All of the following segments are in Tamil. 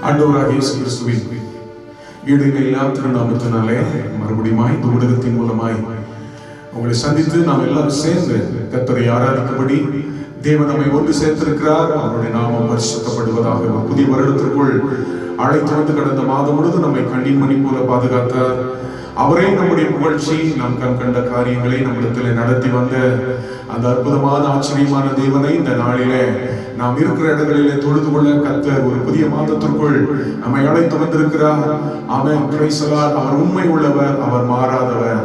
ஆண்டவராகிய இயேசு கிறிஸ்துவின் ஈடிணையில்லா திருநாமத்தினாலே மறுபடியும் இந்த ஊடகத்தின் மூலமாய் உங்களை சந்தித்து நாம் எல்லாரும் சேர்ந்து கர்த்தரை ஆராதிக்கும்படி தேவன் நம்மை ஒன்று சேர்த்திருக்கிறார். அவருடைய நாமம் பரிசுத்தப்படுவதாக. ஒரு புதிய வருடத்திற்குள் அழைத்து வந்து கடந்த மாதம் முழுவதும் நம்மை கண்ணின் மணி போல பாதுகாத்தார். அவரே நம்முடைய புகழ்ச்சி, நாம் கண் கண்ட காரியங்களை நம்மிடத்தில் நடத்தி வந்த அந்த அற்புதமான ஆச்சரியமான தேவனை இந்த நாளிலே நாம் இருக்கிற இடங்களிலே தொழுது கொள்ள கர்த்தர் ஒரு புதிய மாதத்திற்குள் நம்மை அழைத்து வந்திருக்கிறார். ஆமென், பிரைஸ் தி லார்ட். அவர் உண்மை உள்ளவர், அவர் மாறாதவர்.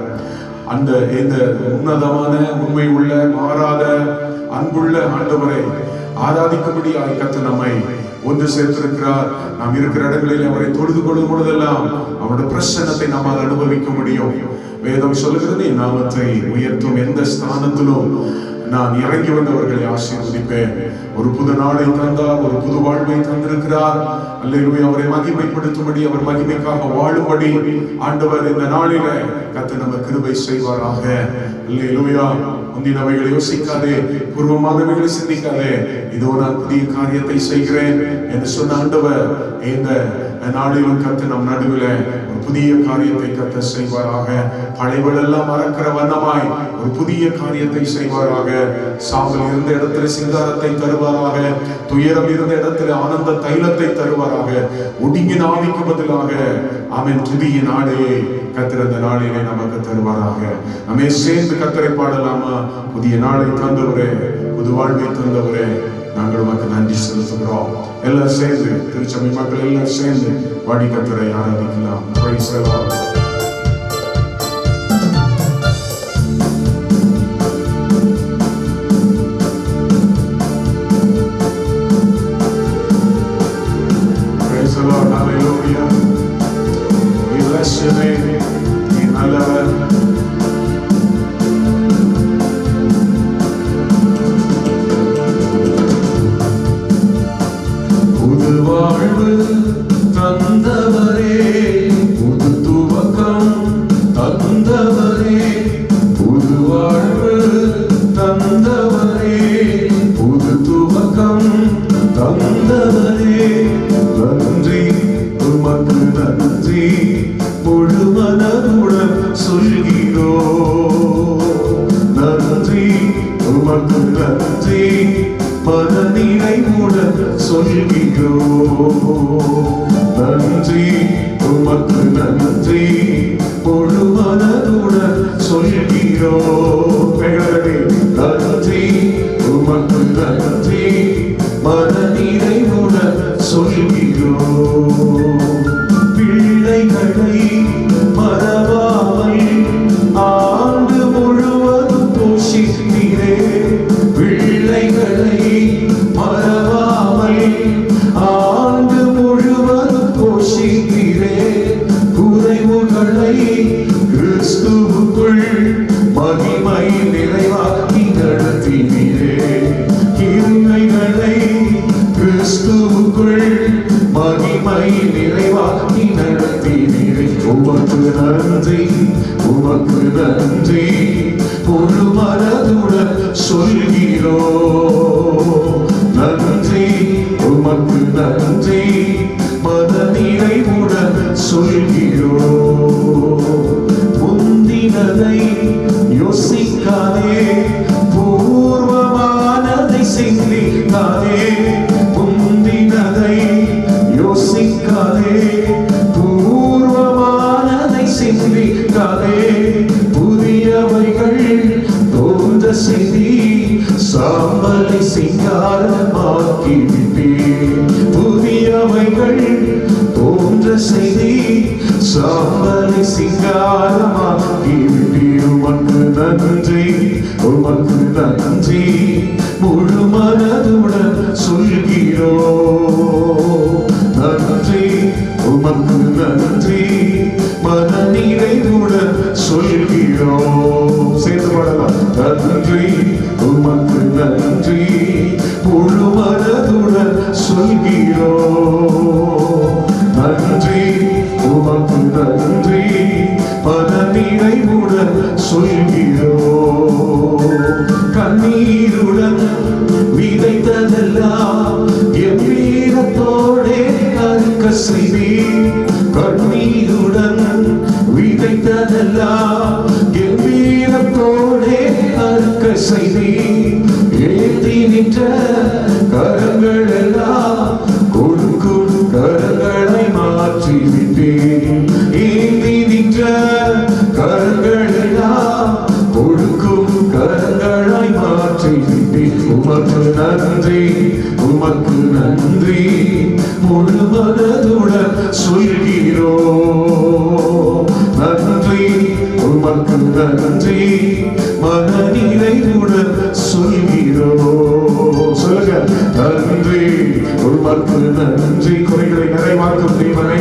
அந்த இந்த உன்னதமான உண்மை உள்ள மாறாத அன்புள்ள ஆண்டவரை ஆராதிக்கும்படி கர்த்தர் நம்மை ஒன்று சேர்த்திருக்கிறார். நாம் இருக்கிற இடங்களில் அவரை தொழுது கொள்ளும் பொழுதெல்லாம் அவருடைய பிரசன்னத்தை நம்மால் அனுபவிக்க முடியும். வேதம் சொல்லுகிறது, என் நாமத்தை உயர்த்தும் எந்த ஸ்தானத்திலும் நான் இறங்கி வந்தவர்களை ஆசீர்வதிப்பேன். ஒரு புது நாளை தந்தார், ஒரு புது வாழ்வை தந்திருக்கிறார். அல்லேலூயா. அவரை மகிமைப்படுத்தும்படி, அவர் மகிமைக்காக வாழும்படி ஆண்டவர் இந்த நாளிலே கர்த்தர் நமக்கு கிருபை செய்வாராக. அல்லேலூயா. முந்தினவைகளை யோசிக்காதே, பூர்வமானவைகளை சிந்திக்காதே, இதோ நான் புதிய காரியத்தை செய்கிறேன் என்று சொன்ன ஆண்டவர் இந்த நாளிலும் கர்த்தர் நம் நடுவில் ஒரு புதிய காரியத்தை கர்த்தர் செய்வாராக. பழையவள் எல்லாம் மறக்கிற வண்ணமாய் ஒரு புதிய காரியத்தை செய்வாராக. சாம்பல் இருந்த இடத்துல சிங்காரத்தை தருவாராக. துயரம் இருந்த இடத்துல ஆனந்த தைலத்தை தருவாராக. ஒடுங்கின ஆவிக்கு பதிலாக ஆமென் புதிய நாளையை கர்த்தர் அந்த நாளிலே நமக்கு தருவாராக. நம்மை சேர்ந்து கர்த்தரை பாடலாமா? புதிய நாளை தந்தவரே, புது வாழ்வை தந்தவரே, நாங்கள் உமக்கு நன்றி செலுத்துகிறோம். எல்லாம் சேர்ந்து திருச்சபை மக்கள் எல்லாம் சேர்ந்து பாடி கர்த்தரை ஆராதிக்கலாம். Praise the lord. Praise the Lord. Hallelujah. We bless your name. நீ நல்லவர். புது வாழ்வு தந்தவரே, புது துவக்கம் தந்தவரே, புது வாழ்வு தந்தவரே, புது துவக்கம் தந்தவரே, நன்றி உமக்கு நன்றி முழு மனதுடன் சொல்கிறோம். நன்றி உமக்கு நன்றி மனநிறைவுடன் சொல்கிறோம். நன்றி உமக்கு நன்றி முழு மனதுடன் சொல்கிறோம். நன்றி உமக்கு நன்றி மனநிறைவுடன் சொல்கிறோம். பிள்ளைகளை மறவாமல் ஆண்டு முழுவதும் போஷித்தீரே. பிள்ளைகளை மறவாமல் ஆண்டு முழுவதும் போஷித்தீரே. குறைவுகளை கிறிஸ்துவுக்குள் மகிமை நிறைவாக்கி நடத்தினீரே. கிருபைகளை கிறிஸ்துவுக்குள் மகிமை நிறைவாக்கி நடத்தினீரே. உமக்கு நன்றி, உமக்கு நன்றி முழு மனதுடன் சொல்கிறோம். நன்றி உமக்கு நன்றி மனநிறைவுடன் சொல்கிறோம். முந்தினதை யோசிக்காதே, பூர்வமானதை சிந்திக்காதே. முந்தினதை யோசிக்காதே, பூர்வமானதை சிந்திக்காதே. புதியவைகள் தோன்ற செய்தி சாம்பலை சிங்காரமாக்கிவிட்டேன். புதியவைகள் தோன்ற செய்தி சாம்பலை சிங்காரமாக்கிவிட்டேன். உமக்கு நன்றி, உமக்கு நன்றி முழு மனதுடன் சொல்கிறோம். நன்றி உமக்கு நன்றி மனநிறைவுடன் சொல்கிறோம். சேர்ந்து பாடலாம். நன்றி உமக்கு நன்றி முழு மனதுடன் சொல்கிறோம். நன்றி உமக்கு நன்றி மனநிறைவுடன் சொல்கிறோம். கண்ணீருடன் விதைத்ததெல்லாம் எவ்வீரத்தோடே கருக்க எல்லாம் கம்பீரத்தோடே அறுக்க செய்தி ஏந்தி நின்ற கரங்கள் எல்லாம் கொடுக்கும் கரங்களை மாற்றிவிட்டேன். ஏந்தி நின்ற கரங்கள் எல்லாம் கொடுக்கும் கரங்களை மாற்றிவிட்டேன். உமக்கு நன்றி, உமக்கு நன்றி முழு மனதுடன் சொல்கிறோம். நன்றி, உமக்கு நன்றி மனநிறைவுடன் சொல்கிறோம். சொல்லுங்க, நன்றி, உமக்கு நன்றி. குறைகளை நிறைவாக்கும் தேவனை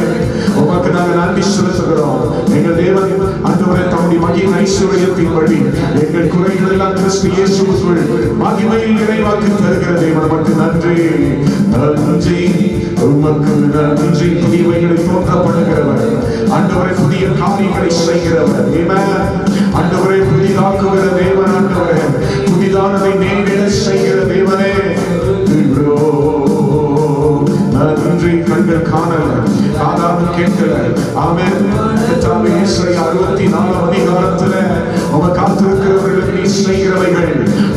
உமக்கு நாங்கள் நன்றி செலுத்துகிறோம். எங்கள் தேவன் ஆண்டவரே தம்முடைய மகிமை ஐஸ்வரியத்தின்படி எங்கள் குறைகள் எல்லாம் கிறிஸ்து இயேசுவுக்குள் மகிமையில் நிறைவாக்கி தருகிற தேவன் உமக்கு நன்றி. நன்றி, உமக்கு நன்றி. புதியவைகளை தோன்றப்படுகிறவர் ஆண்டவரே, புதிய காரியங்களை செய்கிறவர். ஆண்டவரே, புதிதாக்குகிற தேவன், ஆண்டவரே புதிதானதை நேரிட செய்கிற தேவனே நன்றி. கண்கள் காணல, காதாலும் கேட்கல. ஆமென். கர்த்தாவே, இயேசுவின் 64 அதிகாரத்துல உம காத்திருக்கிறவர்களுக்கு நீ செய்கிறவைகள்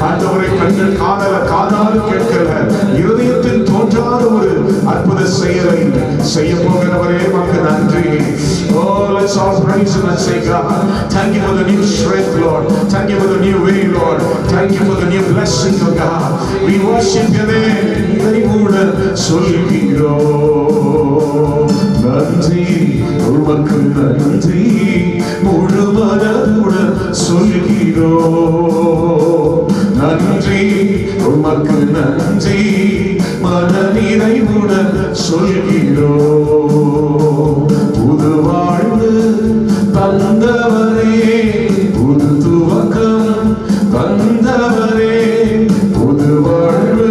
ஆண்டவரே கண்கள் காணல, காதாலும் கேட்கல, இருதயத்தில் தோன்றாத ஒரு அற்புத செயலை செய்ய போகிறவரே உமக்கு நன்றி. Oh, let's all praise Him and say, God, thank you for the new strength, Lord. Thank you for the new way, Lord. Thank you for the new blessing, of God. We worship Your name. இறைவுடன் சொல்கிறோம். நன்றி, உமக்கு நன்றி முழு மனதுடன் சொல்கிறோம். நன்றி, உமக்கு நன்றி மனநிறைவுடன் சொல்கிறோம். புது வாழ்வு தந்தவரே, புது துவக்கம் தந்தவரே, புது வாழ்வு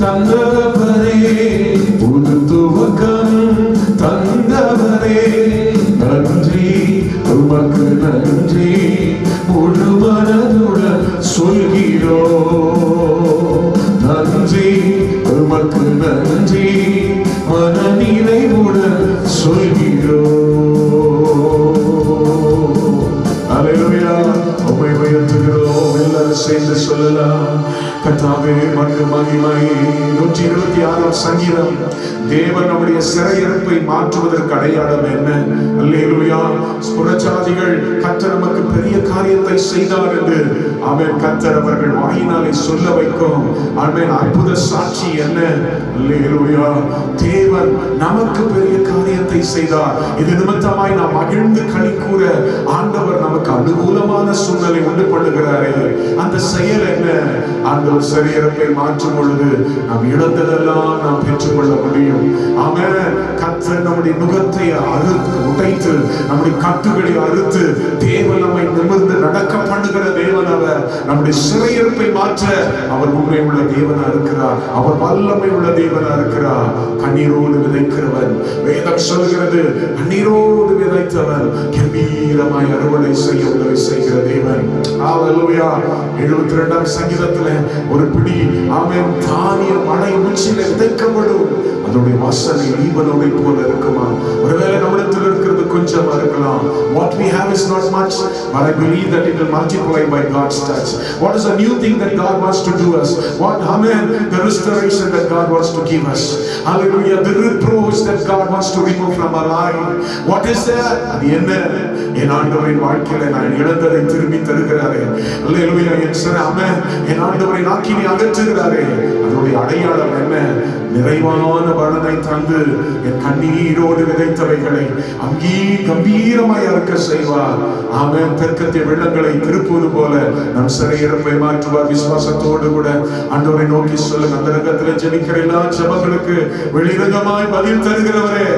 தந்தவரே, புது துவக்கம் தந்தவரே. நன்றி, உமக்கு நன்றி முழு மனதுடன் சொல்கிறோம். நன்றி, உமக்கு நன்றி மனநிறைவுடன் சொல்கிறோம். அல்லேலூயா. உம்மை உயர்த்துகிறோம். எல்லாரும் சேர்ந்து சொல்லலாம். கர்த்தாவே, மக்கு மகிமை. 126 சங்கீதம். தேவன் நம்முடைய சிறையிருப்பை மாற்றுவதற்கு அடையாளம் என்ன? அல்லேலூயா. புறஜாதிகள் கர்த்தர் நமக்கு பெரிய காரியத்தை செய்தார் என்று ஆமென் கர்த்தர் அவர்கள் வாயினாலே சொல்ல வைக்கும். ஆமென். அற்புத சாட்சி என்ன? அல்லேலூயா. தேவன் நமக்கு பெரிய காரியத்தை செய்தார். இது நிமித்தமாய் நாம் மகிழ்ந்து களி கூற ஆண்டவர் நமக்கு அனுகூலமான சூழ்நிலை உண்டு பண்ணுகிறாரே. அந்த செயல் என்ன? ஆண்டவர் சிறையிருப்பை மாற்றும் பொழுது நாம் இழந்ததெல்லாம் நாம் பெற்றுக்கொள்ள முடியும். ஆமென். கர்த்தர் நம்முடைய நுகத்தை அறுத்து உடைத்து நம்முடைய கட்டுகளை அறுத்து தேவன் நம்மை நிமிர்ந்து நடக்க பண்ணுகிற தேவன் அவர். நம்முடைய சிறையிருப்பை மாற்ற அவர் உண்மை உள்ள தேவனா இருக்கிறார். அவர் வல்லமை உள்ள தேவனா இருக்கிறார். கண்ணீரோடு விதைக்கிறவன், வேதம் சொல்கிறது, கண்ணீரோடு விதைத்தவன் கம்பீரமாய் அறுவடை செய்ய உதவி செய்கிற தேவன். ஹல்லேலூயா. 72ஆம் சங்கீதத்துல ஒரு பிடி ஆமென் தானிய மழை உச்சியில விதைக்கப்படும். அதோடைய வாசனை ஈவனோடை போல இருக்குமா? ஒருவேளை நம்மிடத்தில் இருக்கிறது கொஞ்சமா இருக்கலாம். What we have is not much, but I believe that it will multiply by God's touch. What is a new thing that God wants to do us? What, amen, the restoration that God wants to give us. Hallelujah. The reproach that God wants to remove from our life. What is that? அது என்ன? என் ஆண்டவரின் வாழ்க்கையில நான் இழந்ததை திரும்பி தருகிறாரே. அல்லேலூயா. என் ஆண்டவரின் ஆக்கினை அகற்றுகிறாரே. அதனுடைய அடையாளம் என்ன? நிறைவான பலனை தந்து என் கண்ணீரோடு விதைத்தவைகளை அங்கே கம்பீரமாய் அறுக்க செய்வார். ஆமென். தெற்கத்திய வெள்ளங்களை திருப்புவது போல நம் சிறையிருப்பை மாற்றுவார். விசுவாசத்தோடு கூட ஆண்டவரை நோக்கி சொல்லுங்க. அந்த ரகத்தில் ஜெபிக்கிற எல்லா ஜெபங்களுக்கு வெளிரகமாய் பதில் தருகிறவரே,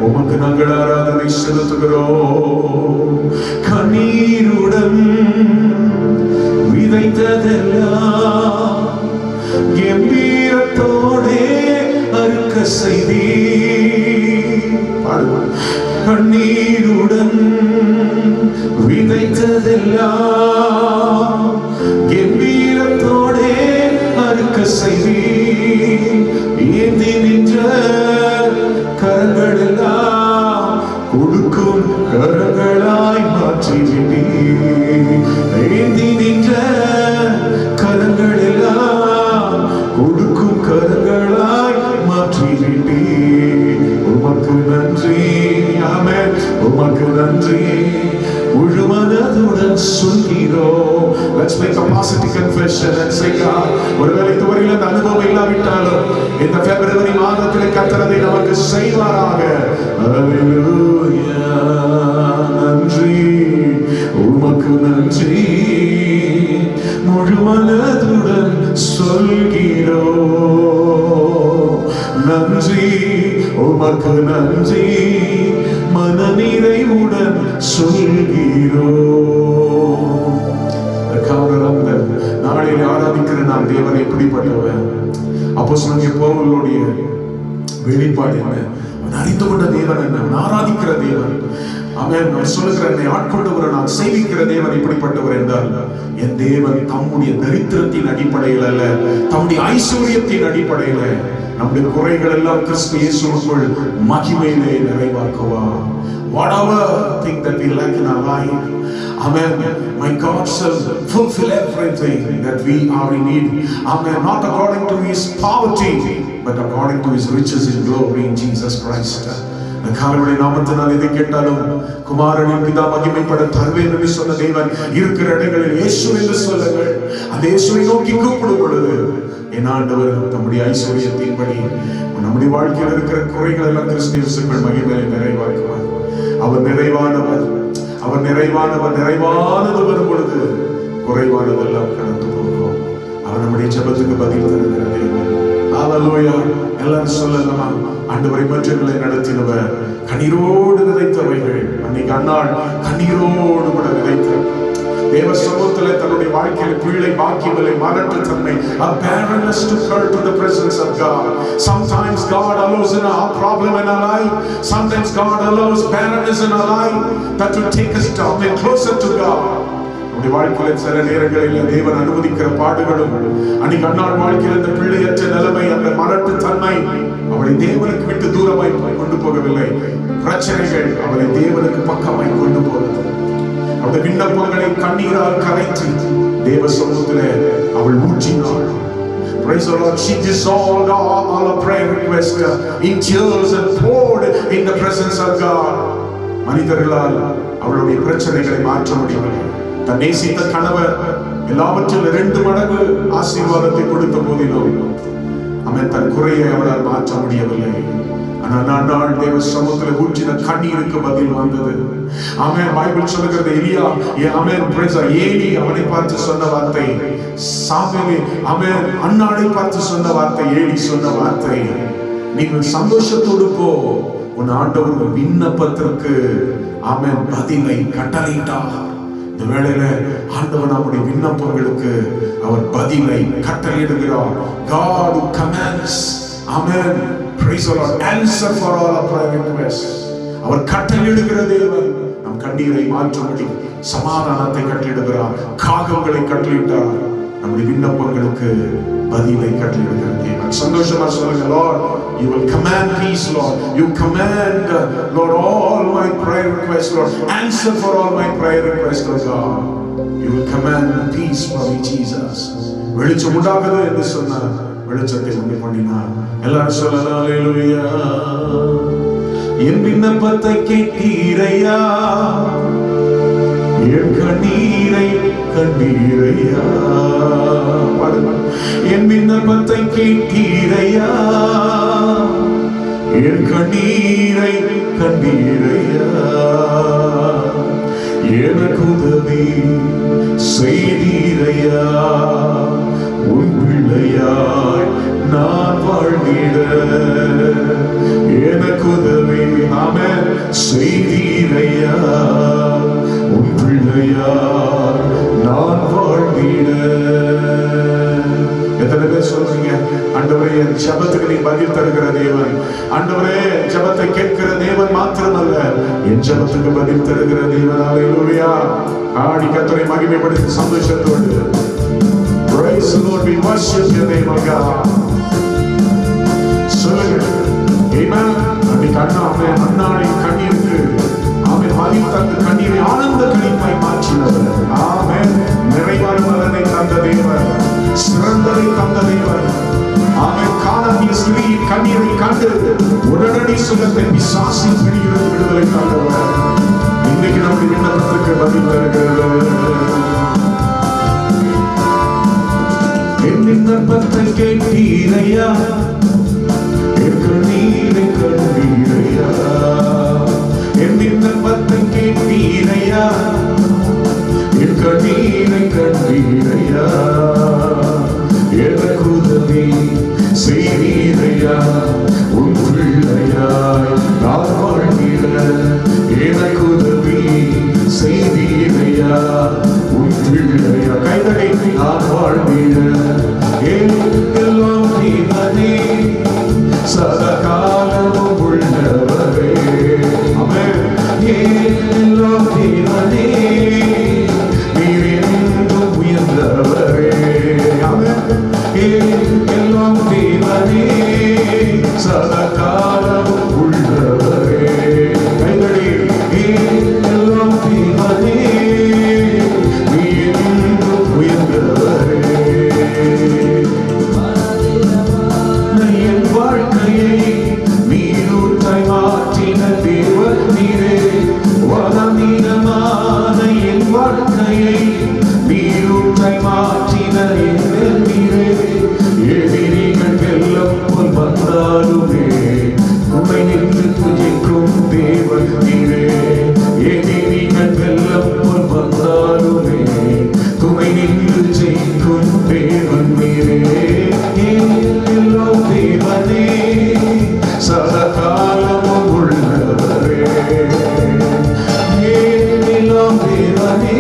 உமக்கு நாங்கள் ஆராதனை செலுத்துகிறோம். கண்ணீருடன் விதைத்ததெல்லாம் கம்பீரத்தோடே அறுக்க செய்தி. கண்ணீருடன் விதைத்ததெல்லாம் கம்பீரத்தோடே அறுக்க செய்தி. ஏந்தி நின்ற கரங்கள் எல்லாம் கொடுக்கும் கரங்களாய் மாற்றி மாற்றிவிட்டே. ஏந்தி நின்ற கரங்கள் எல்லாம் கொடுக்கும் கரங்களாய் மாற்றிவிட்டே. உமக்கு நன்றி. ஆமென். உமக்கு நன்றி முழு மனதுடன் சொல்கிறோம். Let's make a positive confession and say, God, ஒருவேளை இதுவரையில் அந்த அனுபவம் இல்லாவிட்டாலும் இந்த பிப்ரவரி மாதத்தில் கர்த்தர் அதை நமக்கு செய்வாராக. அல்லேலூயா. நன்றி. உமக்கு நன்றி முழு மனதுடன் சொல்கிறோம். நன்றி. உமக்கு நன்றி மனநிறைவுடன் சொல்கிறோம். நாளில் ஆராதிக்கிற நாம் தேவனை எப்படிப்பட்டவன்? அப்போஸ்தலனாகிய பவுலுடைய வெளிப்பாடு என்ன? அவன் அறிந்து கொண்ட தேவன் என்ன? அவன் ஆராதிக்கிற தேவன். அவன் சொல்லுகிற என்னை ஆட்கொண்டவர், நான் சேவிக்கிற தேவன் எப்படிப்பட்டவர் என்றால், என் தேவன் தம்முடைய தரித்திரத்தின் அடிப்படையில் அல்ல, தம்முடைய ஐஸ்வர்யத்தின் அடிப்படையில் நம்முடைய குறைகள் எல்லாம் கிறிஸ்து இயேசுவுக்குள் மகிமையிலே நிறைவாக்குவார். Whatever thing that we lack in our life, amen, my God shall fulfill everything that we are in need. Amen. Not according to his poverty, but according to his riches in glory in Jesus Christ. காலவழி நாமத்தினால் எதை கேட்டாலும் குமாரனின் பிதா மகிமைப்பட தருவேன் என்று சொன்ன தேவன் இருக்கிற இடங்களில் இயேசு என்று சொல்லுங்கள். அந்த இயேசுவை நோக்கி கூப்பிடும் பொழுது என் ஆண்டவர் தம்முடைய ஐஸ்வர்யத்தின்படி நம்முடைய வாழ்க்கையில் இருக்கிற குறைகள் எல்லாம் கிறிஸ்து இயேசுக்குள் மகிமையை நிறைவாக்குவார். அவர் நிறைவானவர். அவர் நிறைவானவர். நிறைவானது வரும் பொழுது குறைவானதெல்லாம் கடந்து போகும். அவர் நம்முடைய ஜெபத்துக்கு பதில் தருகிற தேவன். ஹல்லேலூயா. எல்லாரும் சொல்லலாமா? ஆண்டவரை மற்றவர்களை நடத்தினவர் கண்ணீரோடு விதைத்தவைகள். அன்னைக்கு அன்னாள் கண்ணீரோடு கூட விதைத்தார். தேவ சமூகத்திலே தன்னுடைய வாழ்க்கையில் பிள்ளை பாக்கியமில்லை, மலட்டு தன்மை, a barrenness took her to the presence of God. Sometimes God allows in our problem in our life. Sometimes God allows barrenness in our life that will take us down and closer to God. நம்முடைய வாழ்க்கையில் சில நேரங்களில் தேவன் அனுமதிக்கிற பாடுகளும், அன்னைக்கு அன்னாள் வாழ்க்கையில் இந்த பிள்ளையற்ற நிலைமை, அந்த மலட்டு தன்மை அவளை தேவனுக்கு விட்டு தூரமாய் கொண்டு போகவில்லை. பிரச்சனைகள் அவளை தேவனுக்கு பக்கமாய் கொண்டு போகிறது. அவருடைய விண்ணப்பங்களை கண்ணீரால் கரைத்து தேவ சமூகத்திலே அவள் ஊற்றினாள். Praise the Lord. She dissolved all her prayer requests in tears and poured in the presence of God. மனிதர்களால் அவளுடைய பிரச்சனைகளை மாற்ற முடியவில்லை. தன் நேசித்த கணவர் எல்லாவற்றிலும் 2 மடங்கு ஆசீர்வாதத்தை கொடுத்த போதிலும் அவன் தன் குறையை அவளால் மாற்ற முடியவில்லை. ஆனால் தேவ சமூகத்தில் ஊற்றின கண்ணீருக்கு பதில் வந்தது. ஆமென். பைபிள் சொல்லுகிறது, எலியா, ஆமென், பிரைஸ் தி லார்ட், ஏலி அவனை பார்த்து சொன்ன வார்த்தை, சாமுவேல் ஆமென் அன்னாளை பார்த்து சொன்ன வார்த்தை, ஏலி சொன்ன வார்த்தை, நீங்கள் சந்தோஷத்தோடு போ, உன் ஆண்டவர் விண்ணப்பத்திற்கு ஆமென் பதிலை கட்டளையிட்டார். இந்த வேளையில ஆண்டவர் நம்முடைய விண்ணப்பங்களுக்கு அவர் பதிலை கட்டளையிடுகிறார். God who commands, amen, praise the Lord, answer for all our prayer requests. அவர் கட்டளையிடுகிற தேவன். நம் கண்ணீரை மாற்றும்படி சமாதானத்தை கட்டளையிடுகிறார். காகங்களை கட்டளையிட்டார். நம்முடைய விண்ணப்பங்களுக்கு பதிலை கட்டளையிடுகிற தேவன். சந்தோஷமா சொல்லுங்க, Lord, you will command peace, Lord. You command, Lord, all my prayer requests, Lord. Answer for all my prayer requests, oh God. You will command peace for me, Jesus. வெளிச்சம் உண்டாகுது என்று சொன்னார். வெளிச்சத்தை உண்டு பண்ணினார். எல்லாரும் சொல்லலாம், அல்லேலூயா. என் விண்ணப்பத்தை கேட்டீரையா, என் கண்ணீரை கண்டீரையா. என் விண்ணப்பத்தை கேட்டீரையா, என் கண்ணீரை கண்டீரையா. எனக்கு உதவி செய்தீரையா, உன் பிள்ளையாய் நான் வாழ்ந்திட. எனக்கு உதவி ஆமென் செய்தீரையா, உன் பிள்ளையாய் நான் வாழ்ந்திட. எத்தனை பேர் சொல்றீங்க, ஆண்டவரே என் ஜெபத்துக்கு நீ பதில் தருகிற தேவன், ஆண்டவரே ஜெபத்தை கேட்கிற தேவன் மாத்திரமல்ல, என் ஜெபத்துக்கு பதில் தருகிற தேவன். அல்லேலூயா. ஆடி கர்த்தரை மகிமைப்படுத்தி சந்தோஷத்தோடு praise the Lord, we worship your name, O God. சொல்லுங்க, amen. அன்னைக்கு அண்ணாளின் கண்ணீருக்கு ஆமென் பதில் தந்து கண்ணீரை ஆனந்த கழிப்பாய் மாற்றினவர். ஆமென். நிறைவான பலனை தந்த தேவன், சிறந்ததை தந்த தேவன். ஆமென். கானானிய ஸ்திரீயின் கண்ணீரை கண்டு உடனடி சுகத்தை பிசாசின் பிடியிலிருந்து விடுதலை தந்தவர். இன்னைக்கு நம்முடைய விண்ணப்பத்துக்கு பதில் தருகிறது. என் விண்ணப்பத்தை கேட்டீரையா, என் கண்ணீரை கண்டீரையா. என் விண்ணப்பத்தை கேட்டீரையா, என் கண்ணீரை கண்டீரையா. எனக்கு உதவி செய்தீரையா, உன் பிள்ளையாய் நான் வாழ்ந்திட. எனக்கு உதவி செய்தீரையா, உன் பிள்ளையா. கைதலை நான் வாழ்ந்திட. எல்லாம் நீதானே, சதகாலமும் உள்ளவரே. ஆமென். எல்லாம் நீதானே, நீர் என்றும் உயர்ந்தவரே. ஆமென். எல்லாம் நீதானே, சதகாலமும் உள்ளவரே. கைதடி. எல்லாம் நீதானே, நீர் என்றும் உயர்ந்தவரே. என் வாழ்க்கையை நீரூற்றாய் மாற்றின தேவன் நீரே. வனநீரமான என் வாழ்க்கையை நீரூற்றாய் மாற்றின எங்கள் நீரே. எதிரிகள் வெள்ளம் போல் வந்தாலுமே உம்மை நின்று துதிக்கும் தேவன் நீரே. எதிரிகள் வெள்ளம் போல் வந்தாலுமே துணை நின்று ஜெயிக்கும் தேவன் நீரே. எல்லாம் தேவனே, சதகாலமும் உள்ளவரே. எல்லாம் தேவனே,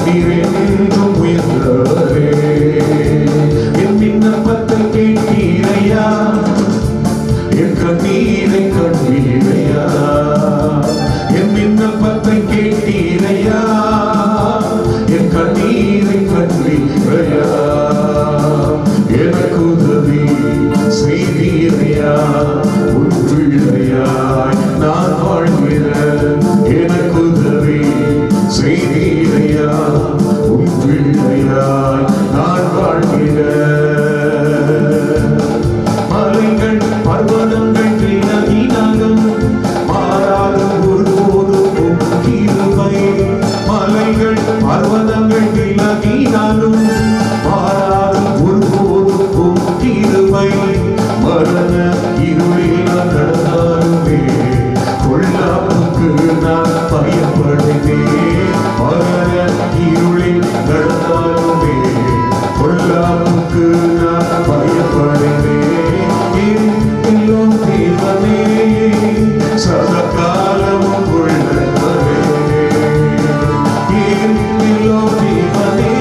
நீர் என்றும் உயர்ந்தவரே. என் விண்ணப்பத்தை கேட்டீரையா, என் கண்ணீரை கண்டீரையா. என் விண்ணப்பத்தை கேட்டீரையா, என் கண்ணீரை கண்டீரையா. எனக்கு உதவி செய்தீரையா, உன் பிள்ளையாய் நான் வாழ்கிற. எனக்கு உதவி செய்தீரையா, உன் பிள்ளையாய் நான் வாழ்கிற. மலைகள் பர்வதங்கள் விலகினாலும் மாறாத ஒருபோதும் கிருபை. மலைகள் பர்வதங்கள் விலகினாலும் மாறாத ஒருபோதும் கிருபை. மரண இருளில் நான் நடந்தாலுமே கொள்ளாப்புக்கு நான் பயப்படுவேன். மரண இருளில் நடந்தாலுமே கொள்ளாப்புக்கு நான் பயப்படுவேன். எல்லாம் தேவனே, சதகாலமும் உள்ளவரே. எல்லாம் தேவனே,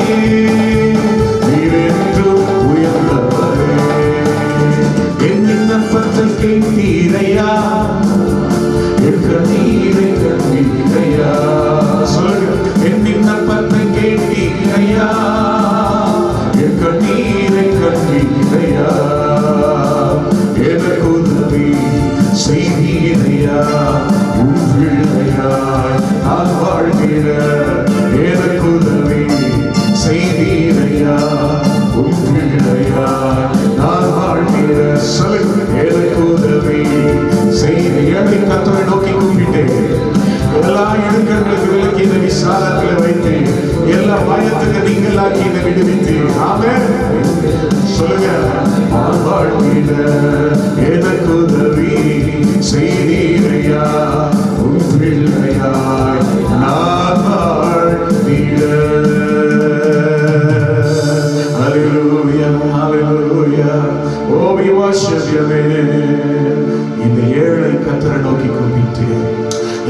நீர் என்றும் உயர்ந்தவரே. என் விண்ணப்பத்தை கேட்டீரையா, என் கண்ணீரை கண்டீரையா. சொல்லுங்க. என் விண்ணப்பத்தை கேட்டீரையா, என் கண்ணீரை கண்டீரையா. எனக்கு உதவி செய்தீரையா, உன் பிள்ளையாய் நான் வாழ்கிற. எனக்கு உதவி செய்தீரையா, உன் பிள்ளையாய் நான் வாழ்கிற. சொல்லுங்க. எனக்கு உதவி செய்தி. கர்த்தரை நோக்கி கூப்பிட்டேன். எல்லா இடுக்கங்களுக்கு விலக்கி இந்த விசாலத்தில் வைத்து, எல்லா பயத்துக்கு நீங்களாக்கி இந்த விடுவித்து. ஆமென். சொல்லுங்க. நான் வாழ்கிற. எனக்கு உதவி செய்தீரையா, உன் பிள்ளையாய் நான் வாழ்கிற. Hallelujah, hallelujah. Oh, we worship your name. இந்த ஏழை கர்த்தரை நோக்கி கூப்பிட்டு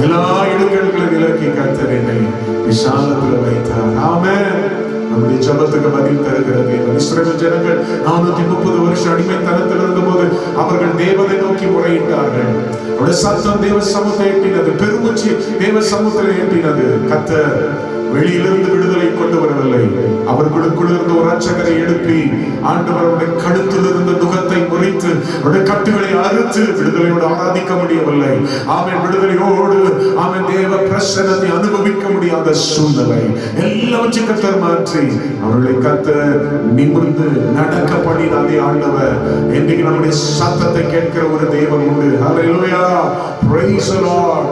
எல்லா இடுக்கண்களும் விலக்கி கர்த்தர் என்னை விசாலத்தில் வைத்தார். ஆமென். நம்முடைய ஜபத்துக்கு பதில் தருகிறது. இஸ்ரவேல் ஜனங்கள் 430 வருஷம் அடிமைத்தனத்தில் இருந்தபோது அவர்கள் தேவனை நோக்கி முறையிட்டார்கள். அவருடைய சத்தம் தேவ சமூகத்தை எட்டினது. பெருமூச்சு தேவ சமூகத்தில் எட்டினது. கர்த்தர் வெளியிலிருந்து விடுதலை கொண்டு வரவில்லை. அவர்களுக்குள் இருந்த ஒரு இரட்சகரை எழுப்பி ஆண்டவர் அவருடைய கழுத்தில் இருந்த நுகத்தை முறித்து அவருடைய கட்டுகளை அறுத்து விடுதலையோடு ஆராதிக்க முடியவில்லை. அவன் விடுதலையோடு அவன் தேவ பிரசன்னத்தை அனுபவிக்க முடியாத சூழ்நிலை எல்லாவற்றையும் கர்த்தர் மாற்றி அவர்களை கர்த்தர் நிமிர்ந்து நடக்க பண்ணினாதே ஆண்டவர். இன்னைக்கு நம்முடைய சத்தத்தை கேட்கிற ஒரு தேவன் உண்டு. ஹல்லேலூயா, பிரைஸ் தி லார்ட்.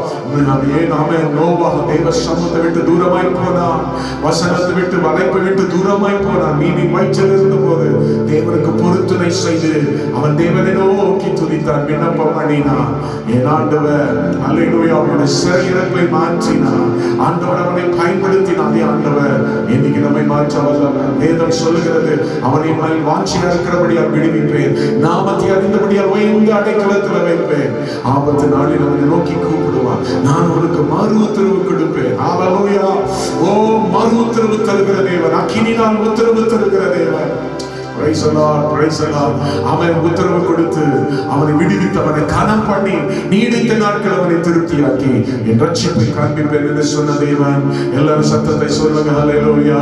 நாமே நோவா தேவ சமூகத்தை விட்டு தூரமாய் போனான், வசனத்தை விட்டு வளைப்பை விட்டு தூரமாய் போனான். மீனின் வயிற்றில் இருந்தபோது தேவனுக்கு பொருத்தனை செய்து அவன் தேவனை நோக்கி துதித்தான், விண்ணப்பம் பண்ணினான். என் ஆண்டவர் ஹல்லேலூயா அவனுடைய சிறையிருப்பை மாற்றினான். ஆண்டவர் அவனை பயன்படுத்தினாதே ஆண்டவர் இன்னைக்கு நம்மை மாற்ற வல்லவர். வேதம் சொல்லுகிறது, அவனை மேல் வாஞ்சியா இருக்கிறபடியால் விடுவிப்பேன், நாமத்தை அறிந்தபடியால் உயர்ந்த அடைக்கலத்தில் வைப்பேன். ஆபத்து நாளில் அவனை நோக்கி கூப்பிடுவான், நான் அவனுக்கு மறு உத்தரவு கொடுப்பேன். ஹல்லேலூயா. ஓ, மறு உத்தரவு தருகிற தேவன், அக்கினியால் உத்தரவு தருகிற தேவன். Price the Lord, price the Lord. அவன் உத்தரவு கொடுத்து அவனை விடுவித்து அவனை கனம் பண்ணி நீடித்த நாட்கள் அவனை திருப்தியாக்கி என் ரட்சிப்பை காண்பிப்பேன் என்று சொன்ன தேவன். எல்லாரும் சத்தத்தை சொல்லுங்க, ஹல்லேலூயா.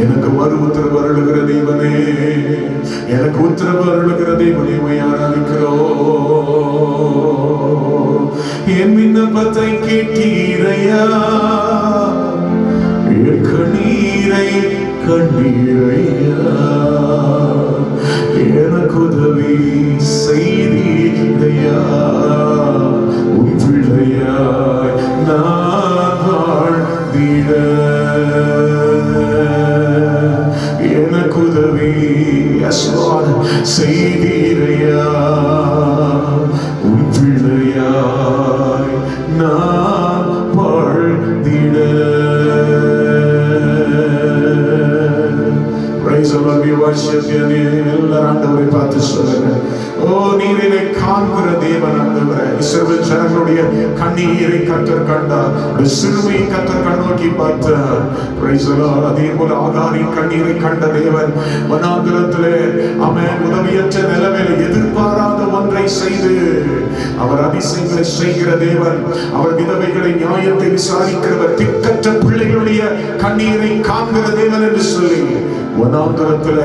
எனக்கு மறு உத்தரவு அருளுகிற தேவனே, எனக்கு உத்தரவு அருளுகிற தேவனே உம்மை ஆராதிக்கிறோம். என் விண்ணப்பத்தை கேட்டீரையா, என் கண்ணீரை கண்ணீரையா, எனக்கு உதவி செய்தீரையா. உன் பிள்ளையாய் நான் வாழ்ந்திட எனக்கு உதவி செய்தீரையா. உன் பிள்ளையாய் நான் வாழ்ந்திட. எல்லாரும் ஆண்டவரை பார்த்து சொல்லுங்க, ஓ நீர் என்னை காண்கிற தேவன் ஆண்டவரே. இஸ்ரவேல் ஜனங்களுடைய கண்ணீரை கர்த்தர் கண்டார், சிறுமையை கர்த்தர் கண்ணோக்கி பார்த்தார். Price the Lord. அதே போல ஆகாரின் கண்ணீரை கண்ட தேவன் வனாந்திரத்திலே அவன் உதவியற்ற நிலைமையில எதிர்பாராத ஒன்றை செய்து அவர் அதிசயங்களை செய்கிற தேவன். அவர் விதவைகளை நியாயத்தை விசாரிக்கிறவர், திக்கற்ற பிள்ளைகளுடைய கண்ணீரை காண்கிற தேவன் என்று சொல்லி வனாந்திரத்துல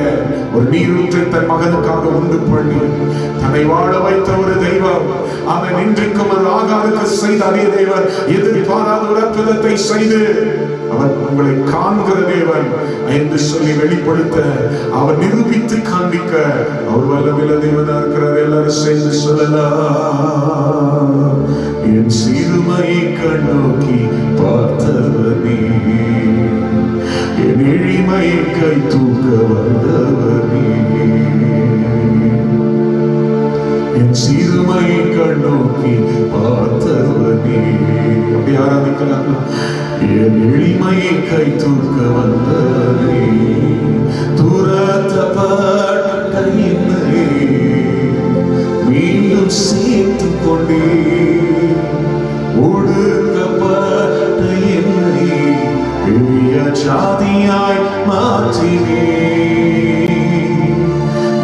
ஒரு நீரூற்றை தன் மகனுக்காக உண்டு பண்ணி தன்னை வாழ வைத்த ஒரு தெய்வம். அவன் இன்றைக்கும் அது ஆகாருக்கு செய்த அதே தேவன் எதிர்பாராத ஒரு அற்புதத்தை செய்து அவர் உங்களை காண்கிற தேவன் என்று சொல்லி வெளிப்படுத்த, அவர் நிரூபித்து காண்பிக்க அவர் வல்லமையுள்ள தேவனா இருக்கிறார். எல்லாரும் சேர்ந்து சொல்லலாம், என் சிறுமையை கண்ணோக்கி பார்த்தவனே, என் எளிமையை கை தூக்க வந்தவனே, என் சிறுமையை கண்ணோக்கி பார்த்தவனே. அப்படி ஆராதிக்கலாம். என் எளிமையை கை தூக்க வந்தவனே, துரத்தப்பட்ட என்னை மீண்டும் சேர்த்து கொண்டே, ஒடுக்கப்பட்ட என்னை பெரிய ஜாதியாய் மாற்றினே,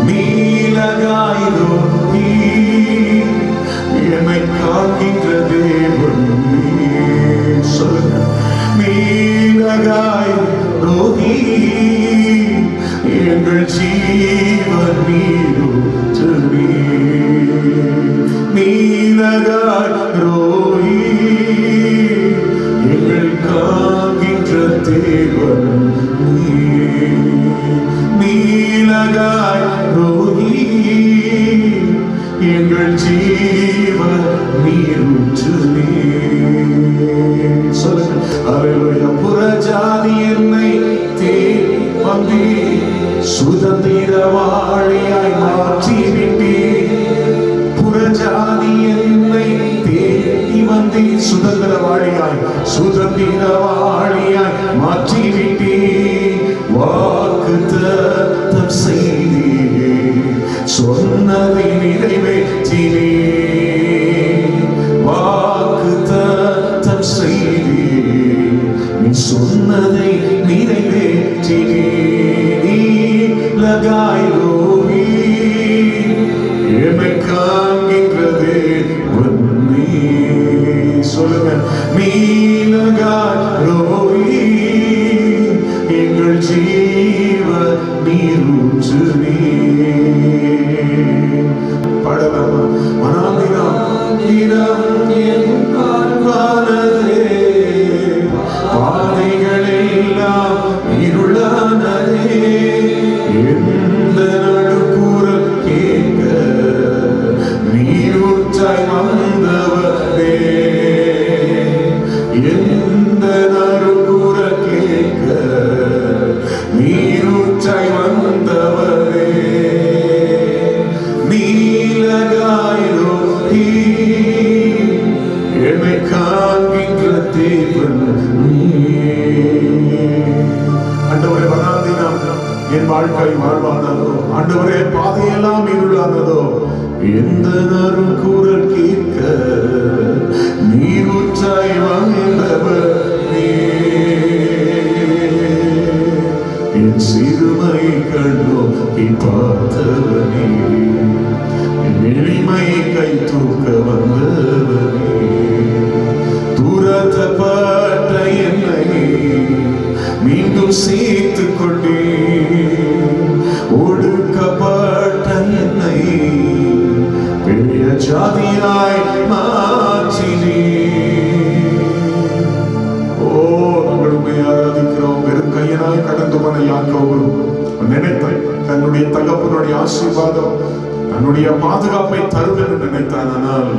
நீலகாய் நோக்கி என்னை காக்கின்ற தேவன். சொல்லுங்க, நீலகாய் நோக்கி எங்கள் ஜீவன் நீரூற்றுமே, நீலகாய் நோக்கி எங்கள் காக்கின்ற தேவன். நீலகாய் நோக்கி எங்கள் ஜீவன் நீரூற்றுமே. சொல்லுங்க, அல்லேலூயா. புறஜாதி என்னை தேடி வந்தே, சுதந்திரவாளியாய் மாற்றி விட்டே. புறஜாதி என்னை தேடி வந்தே, சுதந்திரவாளியாய் மாற்றி விட்டே. வாக்குத்தத்தம் செய்தே, சொன்னதை நிறைவேற்றினே. வாக்குத்தத்தம் செய்தே, நீ சொன்னதை நிறைவேற்றினே. நீலகாய் நோக்கி என்னை காண்கின்றதே உன்னை. சொல்லுங்க, நீலகாய் நோக்கி ஆண்டவரே வனாந்தினம் என் வாழ்க்கை வாழ்வானதோ, ஆண்டவரே பாதையெல்லாம் இருளானதோ, எந்த நரும் குரல் கேட்க நீரூற்றாய் வந்தவர் என் சிறுமை கண்ணோக்கி பார்த்தவனே, எளிமை கை தூக்க வந்தவனே, துரத்தப்பட்ட என்னை மீண்டும் சேர்த்து கொண்டே, ஒடுக்கப்பட்ட என்னை பெரிய ஜாதியாய் மாற்றினே. நம்மளுமே ஆராதிக்கிறோம். வெறும் கையனாய் கடந்து போன யாக்கோபு நினைத்தாய் தன்னுடைய தகப்பனுடைய ஆசீர்வாதம் தன்னுடைய பாதுகாப்பை தரும் என்று நினைத்தான். ஆனால்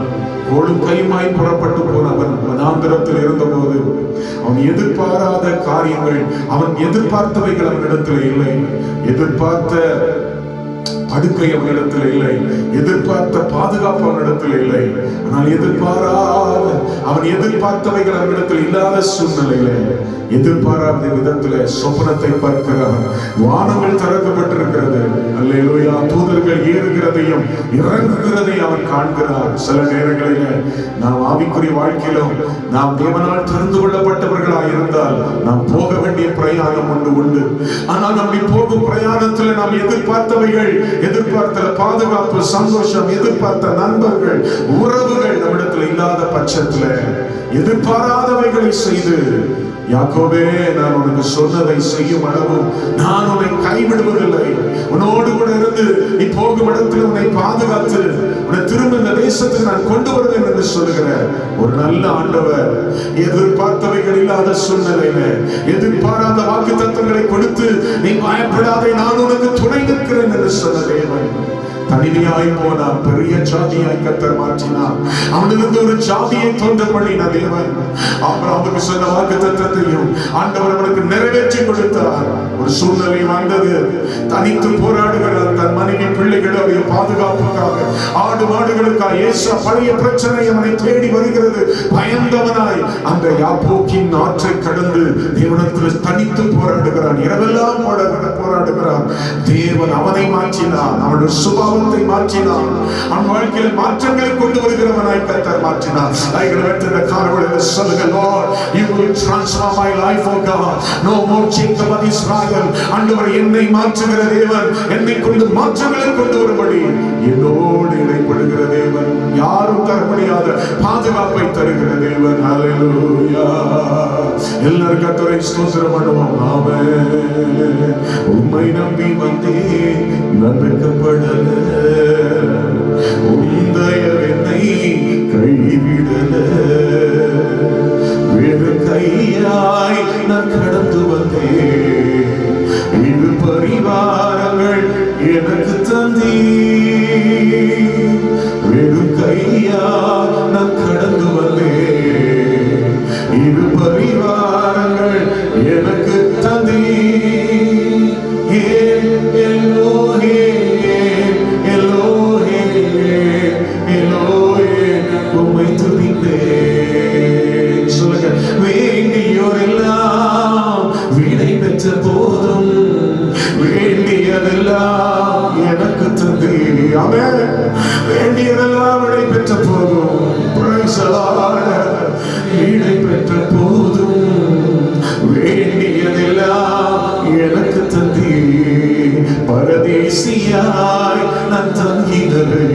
கோடும் கையுமாய் புறப்பட்டு போன அவன் வனாந்திரத்தில் இருந்தபோது அவன் எதிர்பாராத காரியங்கள், அவன் எதிர்பார்த்தவைகள் அவனிடத்தில் இல்லை. எதிர்பார்த்த படுக்கை அவனிடத்தில் இல்லை, எதிர்பார்த்த பாதுகாப்பு அவனிடத்தில் இல்லை. ஆனால் எதிர்பாராத அவன் எதிர்பார்த்தவைகள் அவனிடத்தில் இல்லாத சூழ்நிலையில எதிர்பாராத விதத்துல சொப்பனத்தை பார்க்கிறான். வானங்கள் திறக்கப்பட்டிருக்கிறது. அல்லேலூயா. தூதர்கள் ஏறுகிறதையும் இறங்குகிறதையும் அவன் காண்கிறான். சில நேரங்களில் நாம் ஆவிக்குரிய வாழ்க்கையிலும் நாம் தேவனால் தெரிந்து கொள்ளப்பட்டவர்களாக இருந்தால் நாம் போக வேண்டிய பிரயாணம் உண்டு. ஆனால் நம்மை போகும் பிரயாணத்தில் நாம் எதிர்பார்த்தவைகள், எதிர்பார்த்த பாதுகாப்பு, சந்தோஷம், எதிர்பார்த்த நண்பர்கள், உறவுகள் நம்மிடத்தில் இல்லாத பட்சத்துல எதிர்பாராதவைகளை செய்து, யாக்கோபே நான் உனக்கு சொன்னதை செய்யும் அளவு நான் உன்னை கைவிடுவதில்லை, உன்னோடு கூட இருந்து நீ போகும் இடத்தில் உன்னை பாதுகாத்து உன்னை திரும்ப இந்த தேசத்துக்கு நான் கொண்டு வருவேன் என்று சொல்லுகிற ஒரு நல்ல ஆண்டவர், எதிர்பார்த்தவைகள் இல்லாத சூழ்நிலையில எதிர்பாராத வாக்கு தத்தங்களை கொடுத்து நீ பயப்படாதே நான் உனக்கு துணை நிற்கிறேன் என்று சொன்ன தேவன் தனிமையாய் போனான். பெரிய ஜாதியாய் கர்த்தர் மாற்றினார். அவனிலிருந்து ஒரு ஜாதியை தோன்ற பண்ணின தேவன் ஆபிரகாமுக்கு சொன்ன வாக்குத்தத்தத்தையும் ஆண்டவர் அவனுக்கு நிறைவேற்றி கொடுத்தார். ஒரு சூழ்நிலை வந்தது. தனித்து போராடுகிறார். தன் மனைவி பிள்ளைகளுடைய பாதுகாப்புக்காக, ஆடு மாடுகளுக்காக. ஏசா பழைய பிரச்சனை அவனை தேடி வருகிறது. பயந்தவனாய் அந்த யாப்போக்கின் ஆற்றை கடந்து தேவனிடத்தில் தனித்து போராடுகிறான். இரவெல்லாம் போராடுகிறான். தேவன் அவனை மாற்றினான். அவனுடைய சுபாவத்தை மாற்றினான். அவன் வாழ்க்கையில் மாற்றங்களை கொண்டு வருகிறவனாய் கர்த்தர் மாற்றினார். சொல்லுங்க, Lord, you will transform my life, oh God. No more Jacob of Israel. ஆண்டவர் என்னை மாற்றுகிற தேவன், என்னை கொண்டு மாற்றங்களை கொண்டு வரும்படி என்னோடு இடைப்படுகிற தேவன், யாரும் தர முடியாத பாதுகாப்பை தருகிற தேவன். ஹல்லேலூயா. எல்லாரும் கர்த்தரை ஸ்தோத்திரம் பண்ணுவோம். ஆமென். உம்மை நம்பி வந்தேன், நான் வெட்கப்படல. உந்தயவென்னை கைவிடல. வேறு கையாய் நான் கடந்து வந்தேன். இது பரிவாரங்கள் எனக்கு தந்தீ. வேறு கையாய் நான் கடந்து வந்தேன். இது பரிவாரங்கள் எனக்கு தந்தீ. போதும் வேண்டியதெல்லாம் எனக்கு தந்தி. வேண்டியதெல்லாம் விடை பெற்ற போதும், விடை பெற்ற போதும் வேண்டியதெல்லாம் எனக்கு தந்தி. பரதேசியாய் நான் தங்கினதை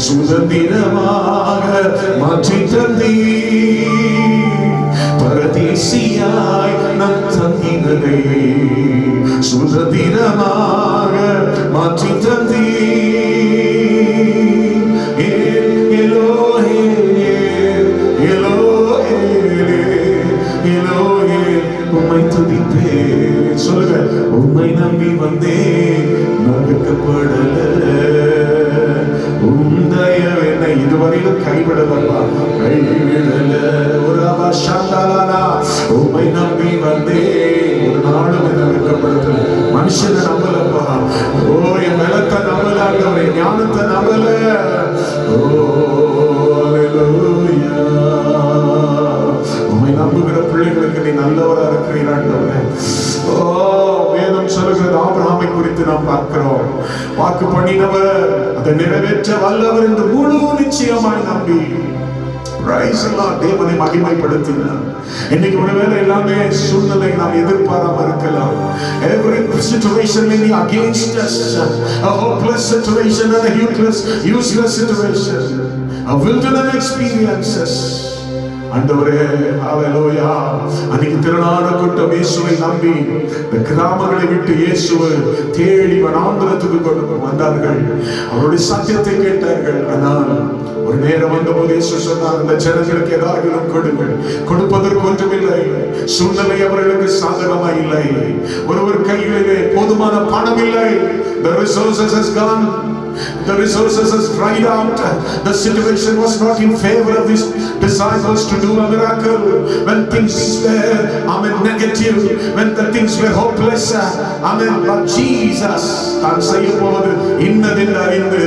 சுதந்திரமாக மாற்றி தந்தி. பரதேசியாய் நான் தங்கினதை சுதந்திரமாக மாற்றி தந்தி. உம்மை துதிப்பேன். சொல்லுங்க, உம்மை நம்பி வந்தேன், நான் வெட்கப்படல. உந்தயவென்னை இதுவரையிலும் கைவிடலப்பா, கைவிடல. ஒரு அபாஷாந்தாலானா உம்மை நம்பி வந்தேன், ஒரு நாளும் என்ன வெட்கப்படுத்தல. மனுஷனை நம்பலப்பா. ஓ, என் பலத்தை நம்பல, ஆண்டவரே ஞானத்தை நம்பல. ஓ ஹல்லேலூயா. உம்மை நம்புகிற பிள்ளைகளுக்கு நீ நல்லவரா இருக்கிறீர் ஆண்டவரே. ஓ சொல்லுகிறது. ஆபிரகாமை குறித்து நாம் பார்க்கிறோம். வாக்கு பண்ணினவர் அதை நிறைவேற்ற வல்லவர் என்று முழு நிச்சயமாய் நம்பி தேவனை மகிமைப்படுத்தினார். இன்னைக்கு ஒருவேளை எல்லாமே சூழ்நிலை நாம் எதிர்பாராம இருக்கலாம். Every situation may be against us, a hopeless situation and a useless situation, a wilderness experiences. ஆண்டவரே, ஹalleluya. அன்னைக்கு திரளான கூட்டம் இயேசுவை நம்பி இந்த கிராமங்களை விட்டு இயேசுவை தேடி வனாந்தரத்துக்கு கொண்டு வந்தார்கள். அவருடைய சத்தியத்தை கேட்டார்கள். ஆனால் ஒரு நேரம் வந்தபோது இயேசு சொன்னார், இந்த ஜனங்களுக்கு ஏதாவது கொடுங்கள். கொடுப்பதற்கு ஒன்றுமில்லை. சூழ்நிலை அவர்களுக்கு சாதகமா இல்லை. ஒருவர் கைகளிலே போதுமான பணம் இல்லை. The resources has gone. The resources has dried out. The situation was not in favor of these disciples to do a miracle. When things were negative, when the things were hopeless, but Jesus தான் செய்ய போவது இன்னதென்று அறிந்து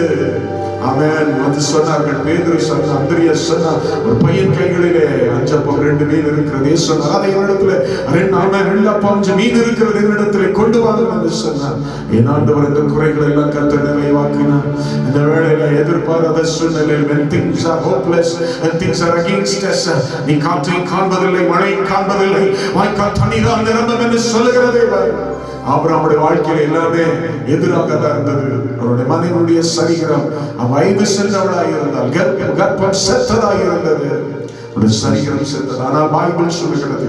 வந்து சொன்னார்கள். பேதுரு சொன்னார், அந்திரியாஸ் சொன்னார், ஒரு பையன் கைகளிலே 5 அப்பம் 2 மீன் இருக்கிறது சொன்னார். அதை என்னிடத்துல 2 அப்பம் 5 மீன் இருக்கிறது என்னிடத்துல கொண்டு வாங்க என்று சொன்னார். என் ஆண்டவர் இந்த குறைகளை எல்லாம் கர்த்தர் நிறைவாக்கினார். இந்த வேளையில எதிர்பாராத சூழ்நிலையில் when things are hopeless, when things are against us, நீ காற்றை காண்பதில்லை, மழையை காண்பதில்லை, வாய்க்கால் தண்ணீரால் நிரம்பும் என்று சொல்லுகிறதே. ஆபிரகாமுடைய வாழ்க்கையில் எல்லாமே எதிராக தான் இருந்தது. அவருடைய மனைவியுடைய சரீரம் வயது சென்றவளாக இருந்தால், கர்ப்பம் செத்ததாக இருந்தது. சரீரம் செத்தது. ஆனால் பைபிள் சொல்லுகிறது,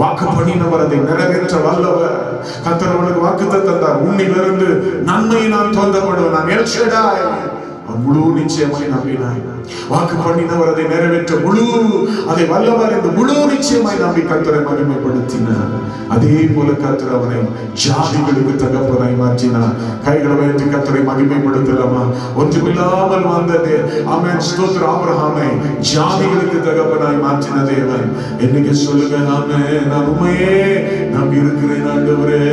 வாக்கு பண்ணினவர் அதை நிறைவேற்ற வல்லவர். கர்த்தர் அவனுக்கு வாக்குத்தத்தம் தந்தார். உன்னிலிருந்து நன்மையை நான் தோன்றப்படுவேன், நான் எல் ஷடாய். முழு நிச்சயமாய் நம்பினாய். வாக்கு பண்ணினவர் அதை நிறைவேற்ற அதை வல்லவர் என்று முழு நிச்சயமாய் நம்பி கர்த்தரை மகிமைப்படுத்தினார். அதே போல கர்த்தர் அவனை ஜாதிகளுக்கு தகப்பனாய் மாற்றினார். கைகளை வைத்து கர்த்தரை மகிமைப்படுத்தலாமா? ஒன்றுமில்லாமல் வந்ததே ஆமென் ஸ்தோத்திரம். ஆபிரகாமை ஜாதிகளுக்கு தகப்பனாய் மாற்றின தேவன் என்னைக்கு சொல்லுங்க, நான் உண்மையே நம்பி இருக்கிறேன் ஆண்டவரே.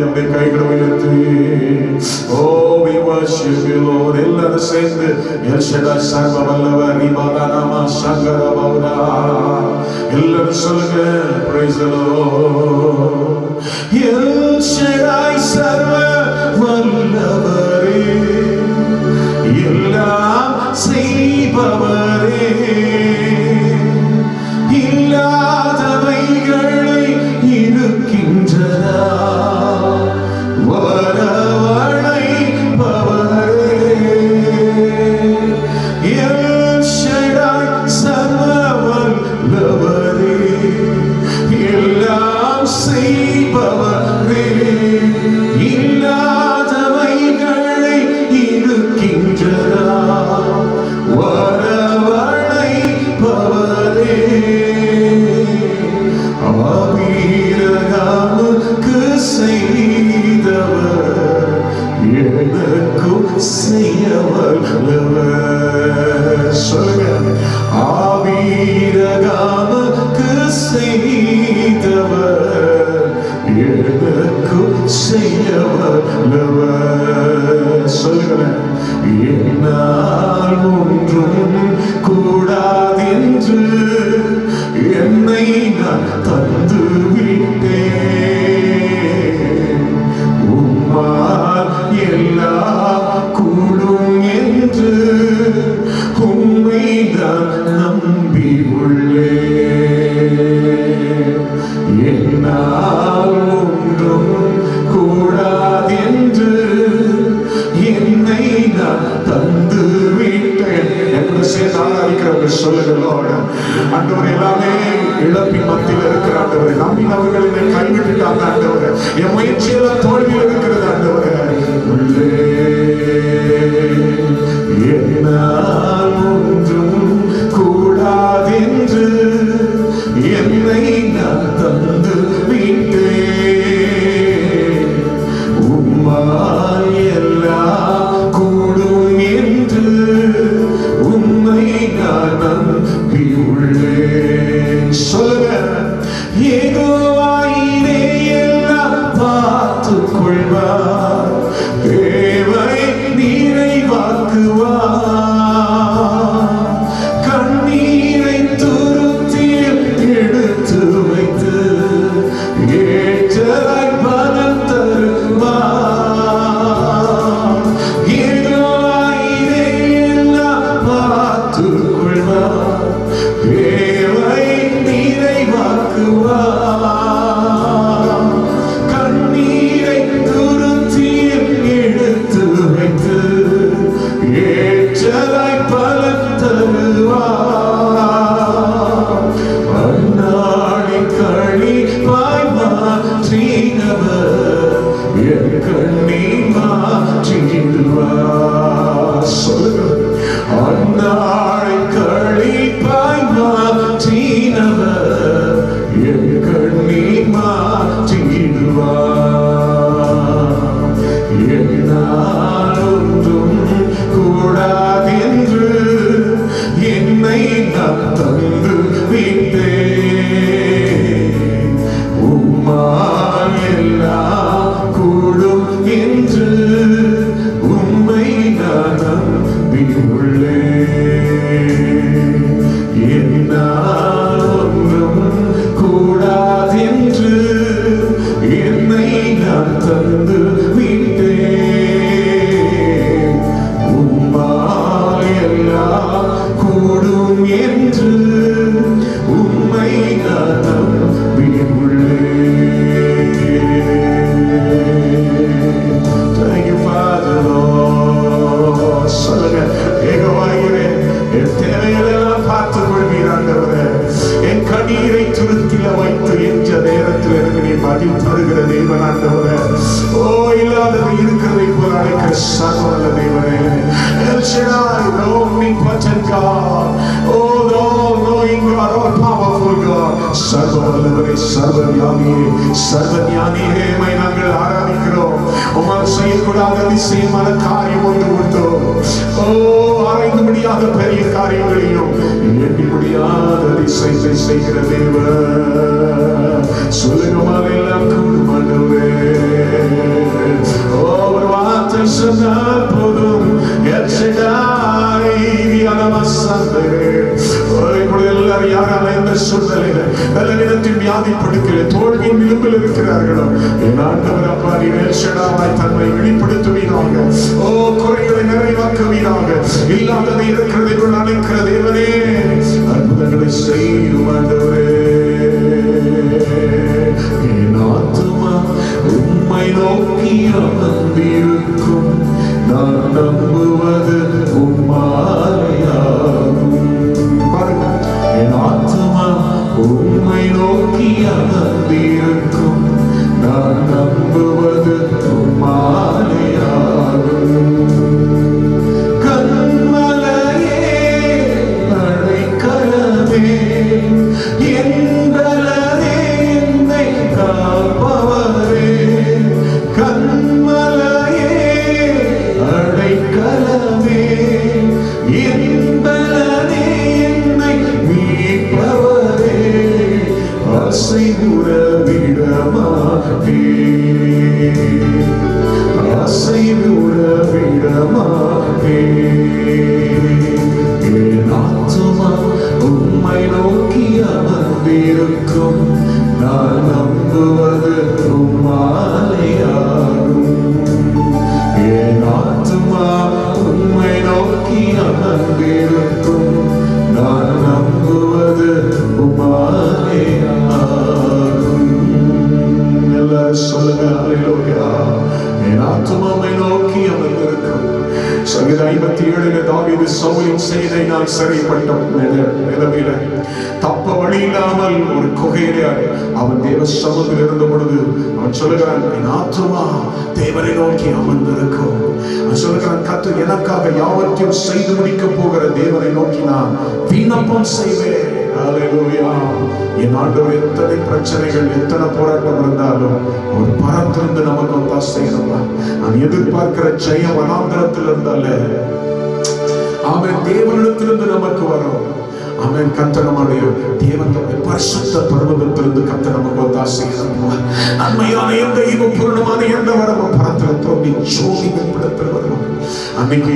அப்படியே கைகளை வைத்து we worship you Lord. எல்லாரும் சேர்ந்து எல் ஷடாய் சர்வ வல்லவர் இபாதானாமா சங்கர பௌரா எல்லாரும் சொல்லுங்க, praise the Lord. L Shaddai சர்வ வல்லவரே, எல்லாம் செய்பவரே, இல்லாதவைகளை இருக்கின்றதா என்னால் ஒன்றும் கூடாதென்று என்னை நான் தந்து விட்டேன். உம்மால் எல்லாம் கூடும் என்று உம்மை நான் நம்பி உள்ளேன். என்னால் ஒன்றும் கூடாதென்று என்னை நான் தந்து விட்டேன் என்று சேர்ந்து ஆராதிக்கிறவங்க சொல்லுங்களோட ஆண்டவர் எல்லாமே இழப்பின் மத்தியில் இருக்கிற ஆண்டவரை நம்பினவர்கள் என்னை கைவிட்டுட்டாங்க ஆண்டவரை, என் முயற்சியெல்லாம் தோல்வியில் இருக்கிறது ஆண்டவரை. என்னால் ஒன்றும் கூடாதென்று என்னை நான் தந்து விட்டேன். உம்மால் எல்லாம் கூடும் என்று உம்மை நான் நம்பி உள்ளேன். சொல்லுங்க, யெகோவாயிரே நான் தந்து விட்டேன். உம்மால் எல்லாம் கூடும் என்று உம்மை நான் நம்பியுள்ளேன். Thank you, Father, Lord. சொல்லுங்க, ஏகவாயிரே, என் தேவைகளெல்லாம் பார்த்துக் கொள்வீராண்டவரே. என் கண்ணீரை துருத்தில வைத்து என்ற நேரத்தில் எனக்கு நீ பதில் தருகிற தேவன் ஆண்டவரே. ஓ, இல்லாதது இருக்கிறதை போல அழைக்கிற சர்வவல்ல தேவனே. El Shaddai, the omnipotent God. Oh, the all-knowing God, all-powerful God. சர்வவல்லவரே, சர்வஞானியே, சர்வஞானியே, உம்மை நாங்கள் ஆராதிக்கிறோம். உம்மால் செய்யக்கூடாத அதிசயமான காரியம் ஒன்று உண்டோ? ஓ, ஆராய்ந்து முடியாத பெரிய காரியங்களையும் எண்ணி முடியாத அதிசயத்தை செய்கிற தேவன். சொல்லுங்கள், எல்லாம் கூடும் ஆண்டவரே. ஒரு வார்த்தை சொன்னால் போதும். El Shaddai, எல்லாரும் யாரால எந்த சூழ்நிலையில பலவீனத்தின் வியாதி படுக்கையில தோல்வியின் விளிம்பில் இருக்கிறார்களோ, என் ஆண்டவர் அப்பா நீர் El Shaddai தன்னை வெளிப்படுத்துவீராக. ஓ, குறைகளை நிறைவாக்குவீராக. இல்லாததை இருக்கிறதை அழைக்கிற தேவனே, அற்புதங்களை செய்யும் ஆண்டவரே. என் ஆத்துமா உம்மை நோக்கி அமர்ந்திருக்கும். நான் நம்புவது உம்மாலேயாகும். என் ஆத்துமா உம்மை நோக்கி அமர்ந்திருக்கும். நான் நம்புவது உம்மாலேயாகும். கண்மலையே, அடைக்கலமே, என்பலனே, என்னை காப்பவரே. கண்மலையே, அடைக்கலமே, என்பலனே, என்னை மீட்பவரே. அசைவுற விடமாட்டேன், அசைவுற விடமாட்டேன். என் ஆத்துமா உம்மை நோக்கி அமர்ந்திருக்கும். நான் நம்புவது உம்மாலேயாகும். என் ஆத்துமா உம்மை நோக்கி அமர்ந்திருக்கும். நான் நம்புவது உம்மாலேயாகும். எல்லாரும் சொல்லுங்க, அல்லேலூயா. என் ஆத்துமா உம்மை நோக்கி அமர்ந்திருக்கும். சங்கீதம் 57 தாவீது சவுலின் செய்தை நான் சிறைப்பட்ட நிலைமையில தப்ப வழி இல்லாமல் ஒரு குகையில அவன் தேவ சமூகத்தில் இருந்த பொழுது அவன் சொல்லுகிறான், என் ஆத்துமா தேவனை நோக்கி அமர்ந்திருக்கும். அவன் சொல்லுகிறான், கர்த்தர் எனக்காக யாவற்றையும் செய்து முடிக்க போகிற தேவனை நோக்கி நான் விண்ணப்பம் செய்வேன். அல்லேலூயா. என் ஆண்டவர் எத்தனை பிரச்சனைகள், எத்தனை போராட்டம் இருந்தாலும் ஒரு பரத்திலிருந்து நமக்கு ஒத்தாசை செய்யணுமா? நான் எதிர்பார்க்கிற ஜெயம் வனாந்தரத்தில் இருந்தால அவன் தேவனிடத்திலிருந்து நமக்கு வரும். அவன் கர்த்தர் நம்முடைய தேவனுடைய பரிசுத்த பர்வதத்திலிருந்து கர்த்தர் நமக்கு ஒத்தாசை செய்யணும். நன்மையான எந்த ஈவ பூரணமான எந்த வரமும் பரத்தில் தோன்றி ஜோதி வெளிப்படத்தில் வரும். அன்னைக்கு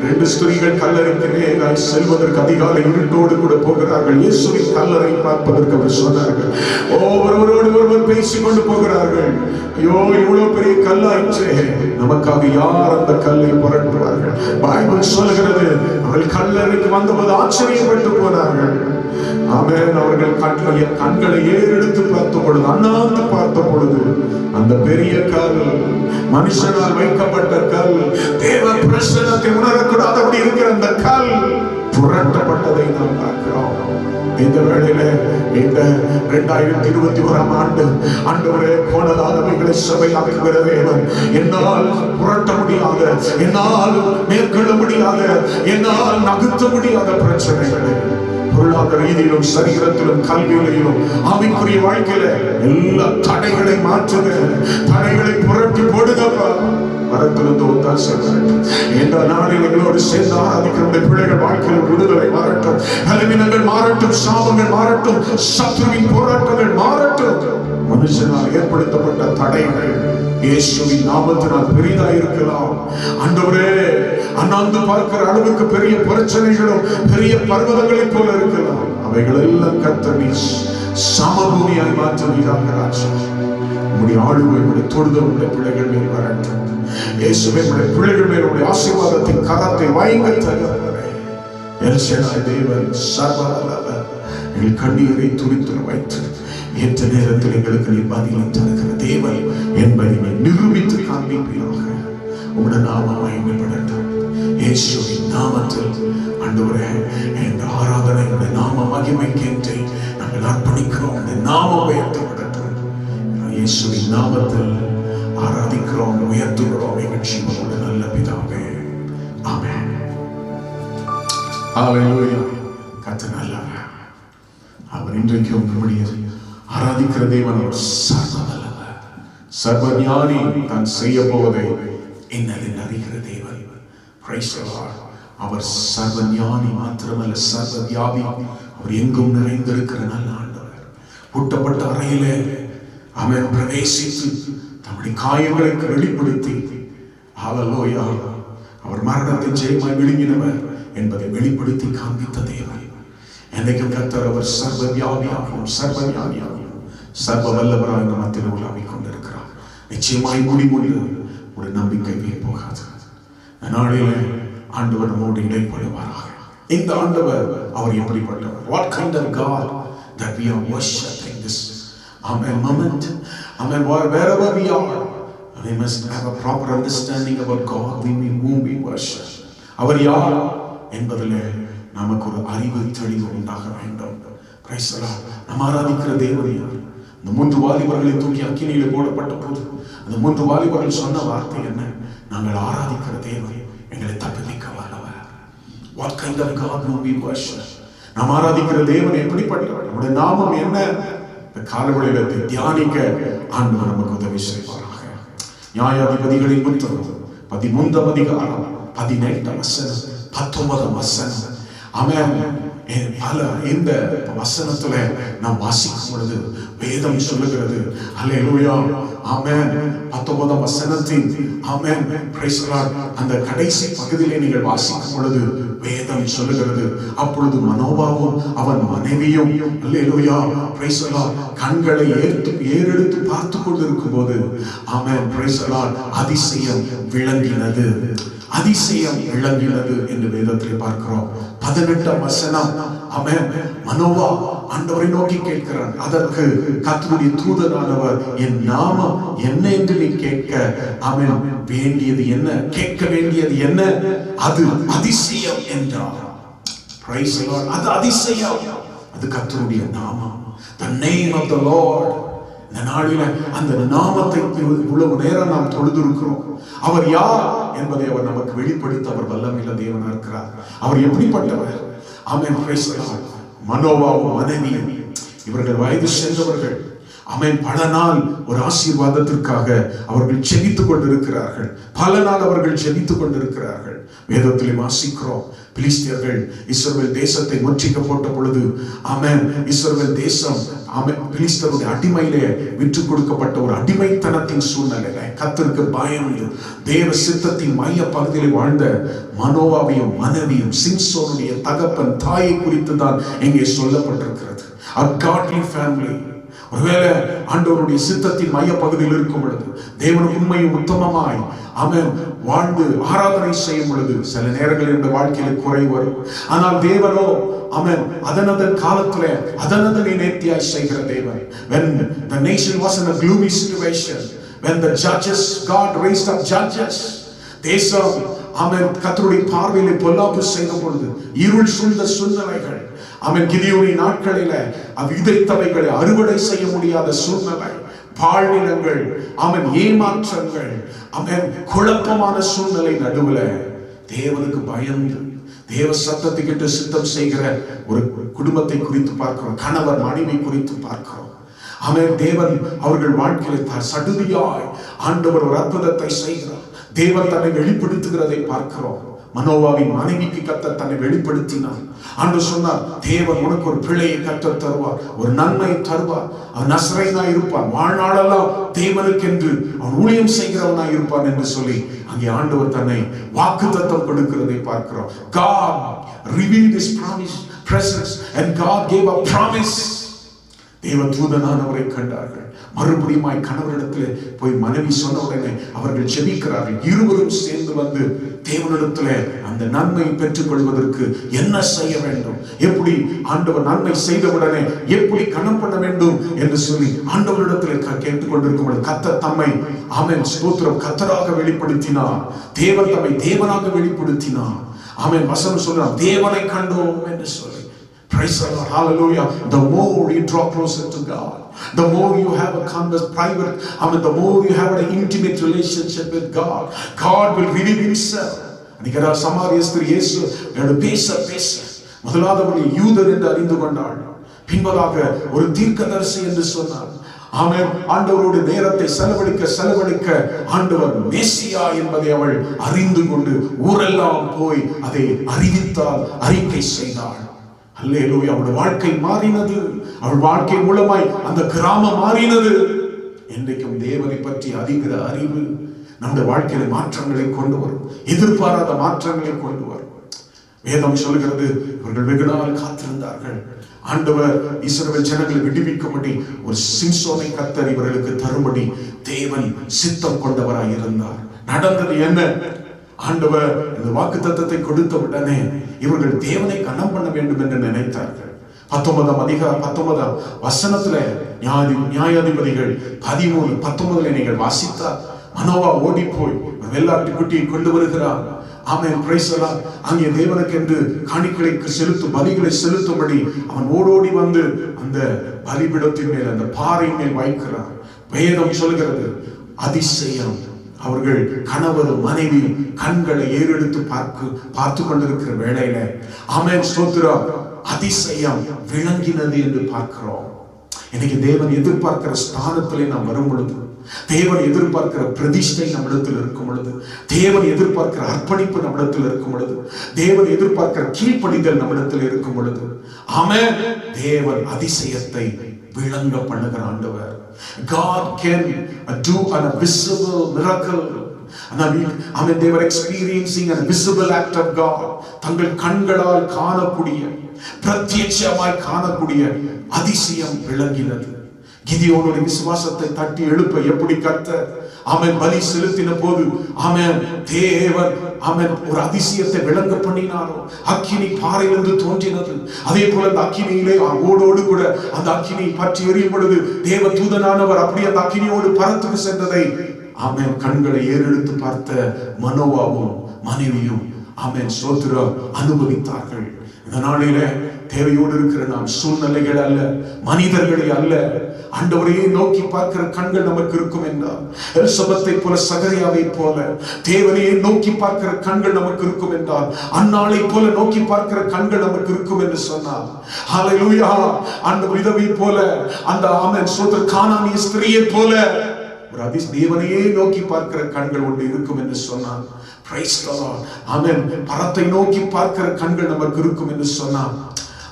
2 ஸ்திரீகள் கல்லறைக்கு நேராய் செல்வதற்கு அதிகாலை இருட்டோடு கூட போகிறார்கள். இயேசுவின் கல்லறை பார்ப்பதற்கு அவர் சொன்னார்கள். ஒருவரோடு ஒருவர் பேசிக்கொண்டு போகிறார்கள். ஐயோ, இவ்வளவு பெரிய கல்லாயிற்றே, நமக்காக யார் அந்த கல்லை புரட்டுவார்கள்? பைபிள் சொல்கிறது, அவர்கள் கல்லறைக்கு வந்தபோது ஆச்சரியப்பட்டு போனார்கள். ஆமென். அவர்கள் கண்களை ஏறெடுத்து பார்த்த பொழுது, அண்ணாந்து பார்த்த பொழுது, அந்த பெரிய கல், மனுஷனால் வைக்கப்பட்ட கல், தேவ பிரசன்னத்தை உணரக்கூடாதபடி இருக்கிற அந்த கல் புரட்டப்பட்டதை நாம் பார்க்கிறோம். இந்த வேளையில இந்த 2021 ஆண்டு ஆண்டவரே கோணலானவைகளை சபையாக்குகிற தேவன், என்னால் புரட்ட முடியாத, என்னால் மேற்கொள்ள முடியாத, என்னால் நகர்த்த முடியாத பிரச்சனைகளை பொருளாதார ரீதியிலும் சரீரத்திலும் கல்வியிலும் ஆவிக்குரிய வாழ்க்கையில எல்லா தடைகளை மாற்றுக, தடைகளை புரட்டி போடுங்கப்பா. வரத்திலிருந்து ஒத்தாசை வரட்டும். இந்த நாளில் எங்களோடு சேர்ந்து ஆராதிக்கிற பிள்ளைகள் வாழ்க்கையில் விடுதலை மாறட்டும், பலவீனங்கள் மாறட்டும், சாபங்கள் மாறட்டும், சத்துருவின் போராட்டங்கள் மாறட்டும். மனுஷனால் ஏற்படுத்தப்பட்ட தடைகள் இயேசுவின் நாமத்தினால் பெரிதாக இருக்கலாம். ஆண்டவரே, அண்ணாந்து பார்க்கிற அளவுக்கு பெரிய பிரச்சனைகளும் பெரிய பர்வதங்களைப் போல இருக்கலாம். அவைகள் எல்லாம் கர்த்தர் சமபூமியாய் மாற்றுவீராக. ராஜா, உம்முடைய ஆளுகை, உம்முடைய தொடுதல் உடைய பிள்ளைகள் மேல் வரட்டும். இயேசுவே உடைய பிள்ளைகள் மேல் உடைய ஆசீர்வாதத்தின் கரத்தை வாங்க தருகிறவரே. எல் ஷடாய் தேவன் சர்வ வல்லவர் எங்கள் கண்ணீரை துளித்துற வைத்து ஏற்ற நேரத்தில் எங்களுக்கு நீ பதிலை தருகிற தேவன் என்பதை நீ நிரூபித்து காண்பிப்பீராக. உங்களுடைய நாமம் மகிமைப்படட்டும். இயேசுவின் நாமத்தில் ஆண்டவரே இந்த ஆராதனை உடைய நாம மகிமைக்கென்று நாங்கள் அர்ப்பணிக்கிறோம். இந்த நாமம் உயர்த்தப்படட்டும். இயேசுவின் நாமத்தில் ஆராதிக்கிறோம், உயர்த்துகிறோம் எங்கள் ஜீவனோட நல்ல பிதாவே. ஆமென். ஹல்லேலூயா. கர்த்தர் நல்லவர். அவர் இன்றைக்கும் நம்முடைய ஆராதிக்கிற தேவன் அவர் சர்வ வல்லவர், சர்வ ஞானி. தான் செய்ய போவதை என்னதென்று அறிகிற தேவன். Price the Lord. அவர் சர்வ ஞானி மாத்திரமல்ல, சர்வ வியாபி. அவர் எங்கும் நிறைந்திருக்கிற நல்ல ஆண்டவர். பூட்டப்பட்ட அறையிலே அவன் பிரவேசித்து தம்முடைய காயங்களை வெளிப்படுத்தி ஹல்லேலூயா அவர் மரணத்தை ஜெயமாய் விழுங்கினவர் என்பதை வெளிப்படுத்தி காண்பித்த தேவன். என்னைக்கும் கர்த்தர் அவர் சர்வ வியாபியாகவும் சர்வ ஞானியாகவும் சர்வ வல்லவராக இந்த மத்தியில் உலாவிக் கொண்டிருக்கிறார். நிச்சயமாய் முடிவுண்டு ஒரு நம்பிக்கை வீண் போகாது. நாளிலே ஆண்டவர் நம்மோடு இடைப்படுவாராக. இந்த ஆண்டவர் அவர் எப்படிப்பட்டவர்? What kind of God that we are worshiping this moment. Wherever we are, we must have a proper understanding about God whom we worship. அவர் யார் என்பதிலே நமக்கு ஒரு அறிவு தெளிவு உண்டாக வேண்டும். Price the Lord. நாம் ஆராதிக்கிற தேவன் யார்? இந்த 3 வாலிபர்களை தூக்கி அக்கினியிலே போடப்பட்ட போது அந்த 3 வாலிபர்கள் சொன்ன வார்த்தை என்ன? நாங்கள் ஆராதிக்கிற தேவன் எங்களை தப்புவிக்க வல்லவர். What kind of God do we worship? நாம் ஆராதிக்கிற தேவன் எப்படிப்பட்டவர்? நம்முடைய நாமம் என்ன? இந்த காலவெளியில் தியானிக்க ஆண்டவர் நமக்கு உதவி செய்வாராக. நியாயாதிபதிகளின் புத்தகம் 13ஆம் அதிகாரம் 18ஆம் வசனம் 19ஆம் வசனம். ஆமென். இந்த வசனத்துல நாம் வாசிக்கும் பொழுது வேதம் சொல்லுகிறது, அல்லேலூயா, ஆமென், 19ஆம் வசனத்தின் ஆமென், பிரைஸ் தி லார்ட், அந்த கடைசி பகுதியிலே நீங்கள் வாசிக்கும் பொழுது வேதம் சொல்லுகிறது, அப்பொழுது மனோவாவும் அவன் மனைவியும் அல்லேலூயா, பிரைஸ் தி லார்ட், கண்களை ஏறெடுத்து பார்த்து கொண்டிருக்கும் போது ஆமென், பிரைஸ் தி லார்ட், அதிசயம் விளங்கினது. அதிசயம் விளங்கினது என்று வேதத்தில் பார்க்கிறோம். 18ஆம் வசனம். ஆமென். மனோவா ஆண்டவரை நோக்கி கேட்கிறான். அதற்கு கர்த்தருடைய தூதனானவர், என் நாமம் என்ன என்று நீ கேட்க ஆமென் வேண்டியது என்ன, கேட்க வேண்டியது என்ன, அது அதிசயம் என்றார். Price the Lord. அது அதிசயம், அது கர்த்தருடைய நாமம். the name of the Lord. இந்த நாளில அந்த நாமத்தை இவ்வளவு நேரம் நாம் தொழுதிருக்கிறோம். அவர் யார் என்பதை அவர் நமக்கு வெளிப்படுத்த அவர் வல்லமையுள்ள தேவனா இருக்கிறார். அவர் எப்படிப்பட்டவர்? ஆமென். Praise the Lord. மனோவாவும் மனைவியும் இவர்கள் வயது சென்றவர்கள். ஆமென். பல நாள் ஒரு ஆசீர்வாதத்திற்காக அவர்கள் ஜெபித்துக் கொண்டிருக்கிறார்கள். பல நாள் அவர்கள் ஜெபித்துக் கொண்டிருக்கிறார்கள். வேதத்திலே வாசிக்கிறோம், பிலிஸ்தியர்கள் இஸ்ரவேல் தேசத்தை முற்றுக போட்ட பொழுது ஆமென், இஸ்ரவேல் தேசம் ஆமென் பிலிஸ்தருடைய அடிமையிலே விற்று கொடுக்கப்பட்ட ஒரு அடிமைத்தனத்தின் சூழ்நிலையில கர்த்தருக்கு பயந்து தேவ சித்தத்தின் மைய பகுதியில் வாழ்ந்த மனோவாவையும் மனைவியும் சிம்சோனுடைய தகப்பன் தாயை குறித்து தான் இங்கே சொல்லப்பட்டிருக்கிறது. A godly family. ஒருவேளை ஆண்டவருடைய சித்தத்தின் மைய பகுதியில் இருக்கும் பொழுது தேவன் உண்மையும் உத்தமமாய் ஆமென் வாழ்ந்து ஆராதனை செய்யும் பொழுது சில நேரங்களில் இந்த வாழ்க்கையில் குறை வரும். ஆனால் தேவனோ ஆமென் அதனதன் காலத்திலே அதனதனை நேர்த்தியாய் செய்கிற தேவன். When the nation was in a gloomy situation, when the judges, God raised up judges, தேசம் ஆமென் கர்த்தருடைய பார்வையிலே பொல்லாப்பு செய்த பொழுது இருள் சூழ்ந்த சூழ்நிலைகள், ஆமென் கிதியோனின் நாட்களில விதைத்தவைகளை அறுவடை செய்ய முடியாத சூழ்நிலை, பாழ்நிலங்கள், ஆமென் ஏமாற்றங்கள், ஆமென் குழப்பமான சூழ்நிலை நடுவுல தேவனுக்கு பயந்து தேவ சத்தத்தை கேட்டு சித்தம் செய்கிற ஒரு குடும்பத்தை குறித்து பார்க்கிறோம். கணவர் மனைவி குறித்து பார்க்கிறோம். ஆமென். தேவன் அவர்கள் வாழ்க்கையில் சடுதியாய் ஆண்டவர் ஒரு அற்புதத்தை செய்கிறார். தேவன் தன்னை வெளிப்படுத்துகிறதை பார்க்கிறோம். மனோவாவின் மனைவிக்கு கர்த்தர் தன்னை வெளிப்படுத்தினார். ஆண்டவர் சொன்னார், தேவன் உனக்கு ஒரு பிள்ளையை கர்த்தர் தருவார், ஒரு நன்மை தருவார், அவன் நசரேயனாய் இருப்பான், வாழ்நாளெல்லாம் தேவனுக்கு என்று அவன் ஊழியம் செய்கிறவனாய் இருப்பான் என்று சொல்லி அங்கே ஆண்டவர் தன்னை வாக்குத்தத்தம் கொடுக்கிறதை பார்க்கிறோம். God revealed his presence and God gave a promise. தேவ தூதனானவரை கண்டார்கள். மறுபடியும் கணவரிடத்தில் போய் மனைவி சொன்ன உடனே அவர்கள் ஜெபிக்கிறார்கள். இருவரும் சேர்ந்து வந்து தேவனிடத்தில் அந்த நன்மை பெற்றுக் கொள்வதற்கு என்ன செய்ய வேண்டும், எப்படி ஆண்டவர் நன்மை செய்தவுடனே எப்படி கணம் பண்ண வேண்டும் என்று சொல்லி ஆண்டவரிடத்தில் கேட்டுக்கொண்டிருக்கும் கர்த்தர் தம்மை ஆமென் ஸ்தோத்திரம் கர்த்தராக வெளிப்படுத்தினார். தேவன் தம்மை தேவனாக வெளிப்படுத்தினார். ஆமென். வசனம் சொல்றார், தேவனை கண்டோம் என்று சொல்லி. Praise the Lord. Hallelujah. The more you draw closer to God, the more you have a private, the more you have an intimate relationship with God, God will reveal himself. அன்னைக்கு சமாரிய ஸ்திரீ இயேசு பேச முதலாவது யூதர் என்று அறிந்து கொண்டாள். பின்பதாக ஒரு தீர்க்கதரிசி என்று சொன்னார். ஆமென். ஆண்டவரோடு நேரத்தை செலவழிக்க ஆண்டவர் மேசியா என்பதை அவள் அறிந்து கொண்டு ஊரெல்லாம் போய் அதை அறிவித்தாள், அறிக்கை செய்தாள். அல்லேலூயா. அவளுடைய வாழ்க்கை மாறினது. அவள் வாழ்க்கை மூலமாய் அந்த கிராமம் மாறினது. இன்றைக்கும் தேவனை பற்றி அறிகிற அறிவு நம்முடைய வாழ்க்கையில மாற்றங்களை கொண்டு வரும். எதிர்பாராத மாற்றங்களை கொண்டு வரும். வேதம் சொல்கிறது, இவர்கள் வெகு நாள் காத்திருந்தார்கள். ஆண்டவர் இஸ்ரவேல் ஜனங்களை விடுவிக்கும்படி ஒரு சிம்சோனை கர்த்தர் இவர்களுக்கு தரும்படி தேவன் சித்தம் கொண்டவராய் இருந்தார். நடந்தது என்ன? ஆண்டவர் இந்த வாக்குத்தத்தத்தை கொடுத்த உடனே இவர்கள் தேவனை கனம் பண்ண வேண்டும் என்று நினைத்தார்கள். 19 வசனத்துல நியாயாதிபதிகள் 13:19 நீங்கள் வாசித்தார். மனோவா ஓடி போய் வெள்ளாட்டு குட்டியை கொண்டு வருகிறார். ஆமென். Praise the lord. அங்கே தேவனுக்கு என்று காணிக்கைகளை பலிகளை செலுத்தும்படி அவன் ஓடோடி வந்து அந்த பலிபீடத்தின் மேல் அந்த பாறை மேல் வைக்கிறார். வேதம் சொல்கிறது, அதிசயம். அவர்கள் கணவர் மனைவி கண்களை ஏறெடுத்து பார்த்து கொண்டிருக்கிற வேளையில ஆமென் ஸ்தோத்திரம், அதிசயம் விளங்கினது என்று பார்க்கிறோம். இன்னைக்கு தேவன் எதிர்பார்க்கிற ஸ்தானத்திலே நாம் வரும் பொழுது, தேவன் எதிர்பார்க்கிற பிரதிஷ்டை நம்மிடத்தில் இருக்கும் பொழுது, தேவன் எதிர்பார்க்கிற அர்ப்பணிப்பு நம்மிடத்தில் இருக்கும் பொழுது, தேவன் எதிர்பார்க்கிற கீழ்ப்படிதல் நம்மிடத்தில் இருக்கும் பொழுது, ஆமென், தேவன் அதிசயத்தை விளங்க பண்ணுகிற ஆண்டவர். God can do a visible miracle. They were experiencing a visible act of God. தங்கள் கண்களால் காணக்கூடிய, பிரத்யட்சமாய் காணக்கூடிய அதிசயம் விளங்கினது. கிதியோனுடைய விசுவாசத்தை தட்டி எழுப்ப எப்படி கர்த்தர் ஆமென் பலி செலுத்தின போது ஆமென் தேவன் ஆமென் ஒரு அதிசயத்தை விளங்க பண்ணினாரோ. அக்கினி பாறையிலிருந்து தோன்றினது. அதே போல அந்த அக்கினியிலே ஓடோடு கூட அந்த அக்கினி பற்றி எரியும் பொழுது தேவ தூதனானவர் அப்படி அந்த அக்கினியோடு பறந்து சென்றதை ஆமென் கண்களை ஏறெடுத்து பார்த்த மனோவாவும் மனைவியும் ஆமென் ஸ்தோத்திரம் அனுபவித்தார்கள். இந்த நாளிலே தேவையோடு இருக்கிற நாம் சூழ்நிலைகள் அல்ல, மனிதர்களை அல்ல, ஆண்டவரையே நோக்கி பார்க்கிற கண்கள் நமக்கு இருக்கும் என்றால், எலிசபெத்தை போல சகரியாவை போல தேவனையே நோக்கி பார்க்கிற கண்கள் நமக்கு இருக்கும் என்றால், அன்னாளை போல நோக்கி பார்க்கிற கண்கள் நமக்கு இருக்கும் என்று சொன்னார். ஹல்லேலூயா. அந்த விதவை போல, அந்த ஆமென் ஸ்தோத்திர கானானிய ஸ்திரியை போல ஒரு தேவனையே நோக்கி பார்க்கிற கண்கள் ஒன்று இருக்கும் என்று சொன்னார். Praise the lord. ஆமென். பரத்தை நோக்கி பார்க்கிற கண்கள் நமக்கு இருக்கும் என்று சொன்னார்.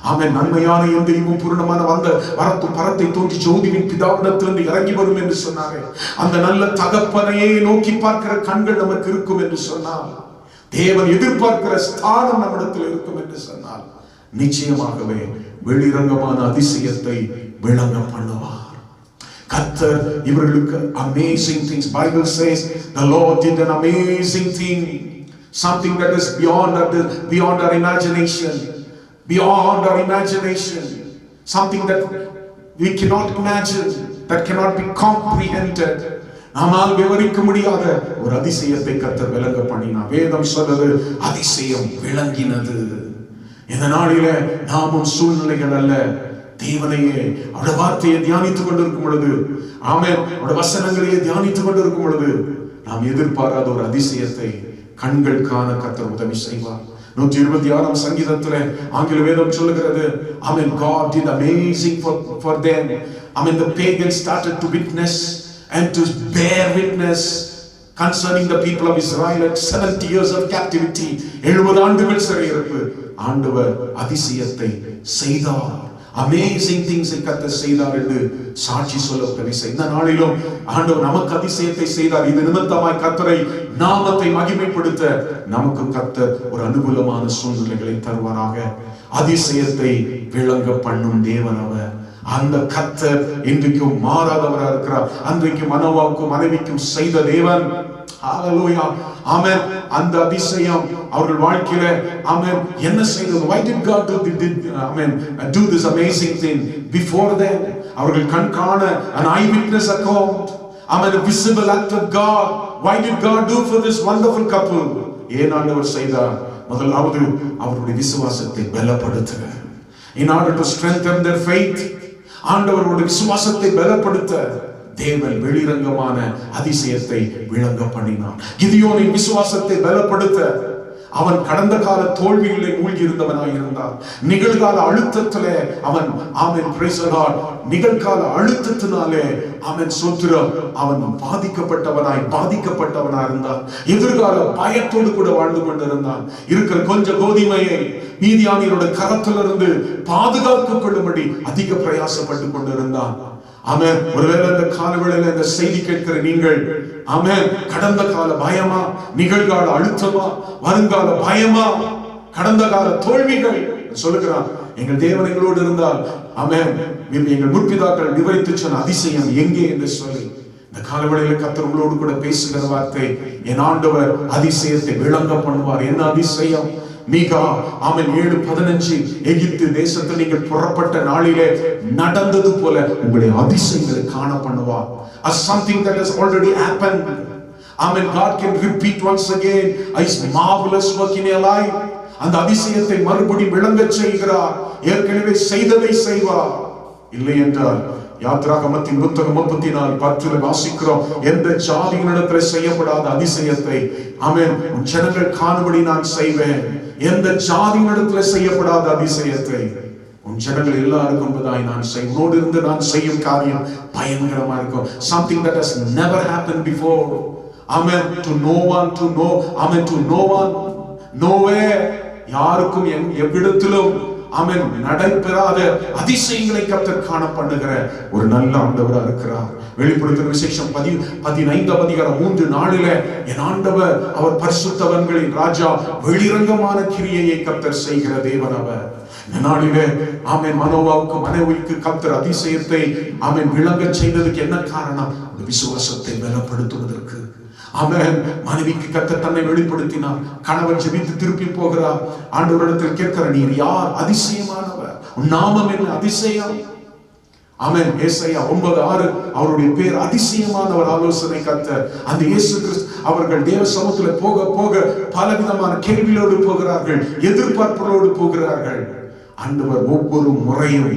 ஆமென். நன்மையான எந்தையும் பூரணமான வந்த வரத்து பரத்தை தோன்றி ஜோதியின் பிதாவிடத்திலிருந்து இறங்கி வரும் என்று சொன்னாரே, அந்த நல்ல தகப்பனையே நோக்கி பார்க்கிற கண்கள் நமக்கு இருக்கும் என்று சொன்னால், தேவன் எதிர்பார்க்கிற ஸ்தானம் நம்மிடத்தில் இருக்கும் என்று சொன்னால், நிச்சயமாகவே வெளிரங்கமான அதிசயத்தை விளங்க பண்ணுவார் கர்த்தர். இவர்களுக்கு amazing things. Bible says the Lord did an amazing thing, something that is beyond our imagination. Beyond our imagination, something that we cannot imagine, that cannot be comprehended. நாமால் விவரிக்க முடியாத ஒரு அதிசயத்தை கர்த்தர் விளங்க பண்ணினார். வேதம் சொல்றது அதிசயம் விளங்கினது. இந்த நாளிலே நாமும் சூழ்நிலைகள் அல்ல, தேவனையே அவருடைய வார்த்தையை தியானித்துக் கொண்டிருக்கும் பொழுது, ஆமென், அவருடைய வசனங்களையே தியானித்துக் கொண்டிருக்கும் பொழுது நாம் எதிர்பாராத ஒரு அதிசயத்தை கண்கள் காண கர்த்தர் உதவி செய்வார். 126 சங்கீதத்திலே ஆங்கில வேதம் சொல்லுகிறது, ஆமென், God did amazing for them. Amen. The pagans started to witness and to bear witness concerning the people of Israel at 70 years of captivity. 70 ஆண்டுகள் சிறையிருப்பு. ஆண்டவர் அதிசயத்தை செய்தார். Amazing things கர்த்தர் செய்தார் என்று சாட்சி சொல்ல உதவி செய்தார். இந்த நாளிலும் ஆண்டவர் நமக்கு அதிசயத்தை செய்தார். இது நிமித்தமாய் கர்த்தரை நாமத்தை மகிமைப்படுத்த நமக்கு கர்த்தர் ஒரு அனுகூலமான சூழ்நிலைகளை தருவாராக. அதிசயத்தை விளங்க பண்ணும் தேவன் அவர். அந்த கர்த்தர் இன்றைக்கும் மாறாதவரா இருக்கிறார். அன்றைக்கு மனோவாவுக்கும் மனைவிக்கும் செய்த தேவன், ஹalleluya, ஆமென், அந்த அதிசயம் அவர்கள் வாழ்க்கையில ஆமென் என்ன செய்தது? Why did God do this amazing thing before them? அவர்கள் கண் காண an eyewitness account, amen, a visible act of God. Why did God do for this wonderful couple? ஏன் ஆண்டவர் செய்தார்? முதலாவது அவருடைய விசுவாசத்தை பலப்படுத்துகிறார். In order to strengthen their faith, ஆண்டவருடைய விசுவாசத்தை பலப்படுத்த தேவன் வெளிரங்கமான அதிசயத்தை விளங்க பண்ணினார். கிதியோனின் விசுவாசத்தை பலப்படுத்த அவன் கடந்த கால தோல்விகளை மூழ்கி இருந்தவனாய் இருந்தான். நிகழ்கால அழுத்தத்திலே அவன் ஆமென் பிரைஸ் தி லார்ட், நிகழ்கால அழுத்தத்தினாலே அவன் சோத்திரம் அவன் பாதிக்கப்பட்டவனாய் இருந்தான். எதிர்கால பயத்தோடு கூட வாழ்ந்து கொண்டிருந்தான். இருக்கிற கொஞ்சம் கோதுமையை மீதியானியரோட கரத்திலிருந்து பாதுகாத்துக் கொள்ளும்படி அதிக பிரயாசப்பட்டு கொண்டிருந்தான். ஆமென். ஒருவேளை இந்த காலவேளையில இந்த செய்தி கேட்கிற நீங்கள், ஆமென், கடந்த கால பயமா, நிகழ்கால அழுத்தமா, வருங்கால பயமா, கடந்த கால தோல்விகள் சொல்லுகிறான். எங்கள் தேவன் எங்களோடு இருந்தால், ஆமென், எங்கள் முற்பிதாக்கள் விவரித்து சொன்ன அதிசயம் எங்கே என்று சொல்லி இந்த காலவேளையில கர்த்தர் உங்களோடு கூட பேசுகிற வார்த்தை, என் ஆண்டவர் அதிசயத்தை விளங்க பண்ணுவார். என்ன அதிசயம்? மீகா ஆமென் 7:15, எகிப்து தேசத்தில் நீங்கள் புறப்பட்ட நாளிலே நடந்தது போல உங்களுடைய அதிசயங்களை காண பண்ணுவார். As something that has already happened, amen, God can repeat once again his marvelous work in your life. அந்த அதிசயத்தை மறுபடியும் விளங்கச் செய்கிறார். ஏற்கனவே செய்ததை செய்வார். இல்லை என்றால் யாத்ராகமத்தின் புத்தகம் 34:10 வாசிக்கிறோம், எந்த ஜாதிகளிடத்தில் செய்யப்படாத அதிசயத்தை ஆமென் உன் ஜனங்கள் காணும்படி நான் செய்வேன். எந்த ஜாதிகளிடத்தில் செய்யப்படாத அதிசயத்தை உன் ஜனங்கள் எல்லாருக்கும் என்பதாய் நான் செய்வோடு இருந்து நான் செய்யும் காரியம் பயங்கரமா இருக்கும். Something that has never happened before. Amen. To no one, amen, to no one, nowhere, யாருக்கும் எவ்விடத்திலும் ஆமென் நடைபெறாத அதிசயங்களை கர்த்தர் காண பண்ணுகிற ஒரு நல்ல ஆண்டவரா இருக்கிறார். வெளிப்படுத்தின விசேஷம் 15ஆம் அதிகாரம் 3 நாளிலே என் ஆண்டவர் அவர் பரிசுத்தவான்களின் ராஜா, வெளிரங்கமான கிரியையை கர்த்தர் செய்கிற தேவன் அவர். இந்த நாளிலே ஆமென் மனோவாவுக்கு மனைவிக்கு கர்த்தர் அதிசயத்தை ஆமென் விளங்க செய்ததுக்கு என்ன காரணம்? அந்த விசுவாசத்தை பலப்படுத்துவதற்கு. ஆமென். மனைவிக்கு கர்த்தர் தன்னை வெளிப்படுத்தினார். கணவன் ஜெபித்து திருப்பி போகிறார். ஆண்டவரிடத்தில் கேட்கிற, நீர் யார்? அதிசயமானவர், உன் நாமம் என்ன? அதிசயம். ஆமென். ஏசாயா 9:6 அவருடைய பேர் அதிசயமானவர், ஆலோசனை கர்த்தர். அந்த இயேசு கிறிஸ்து அவர்கள் தேவ சமூகத்தில் போக போக பலவிதமான கேள்விகளோடு போகிறார்கள், எதிர்பார்ப்புகளோடு போகிறார்கள். ஆண்டவர் ஒவ்வொரு முறையும்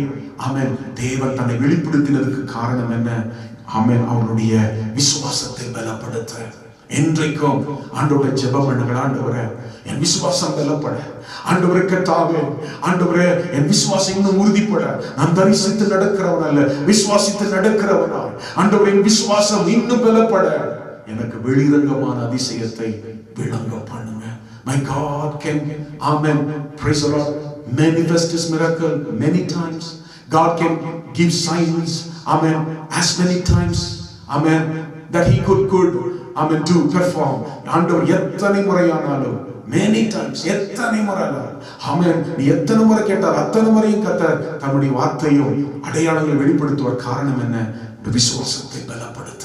ஆமென் தேவன் தன்னை வெளிப்படுத்தினதுக்கு காரணம் என்ன? ஆமென் அவருடைய விசுவாசத்தை பலப்படுத்த. என்றைக்கும் ஆண்டவரை ஜெபம் பண்ணுங்கள். ஆண்டவரே என் விசுவாசம் பலப்பட, ஆண்டவரே கர்த்தாவே, ஆண்டவரே என் விசுவாசம் இன்னும் உறுதிப்பட, நான் தரிசித்து நடக்கிறவன் அல்ல, விசுவாசித்து நடக்கிறவனா. ஆண்டவரே என் விசுவாசம் இன்னும் பலப்பட எனக்கு வெளிரங்கமான அதிசயத்தை விளங்க பண்ணுங்க. My God can, amen, praise the Lord, manifest his miracle many times. God can give signs, amen, as many times, amen, that he could amen to perform. ஆண்டவர் எத்தனை முறையானாலும், many times, எத்தனை முறையானாலும், amen, நீ எத்தனை முறை கேட்டால் அத்தனை முறையும் கர்த்தர் தம்முடைய வார்த்தையும் அடையாளங்களை வெளிப்படுத்துவார். காரணம் என்ன? விசுவாசத்தை பலப்படுத்த.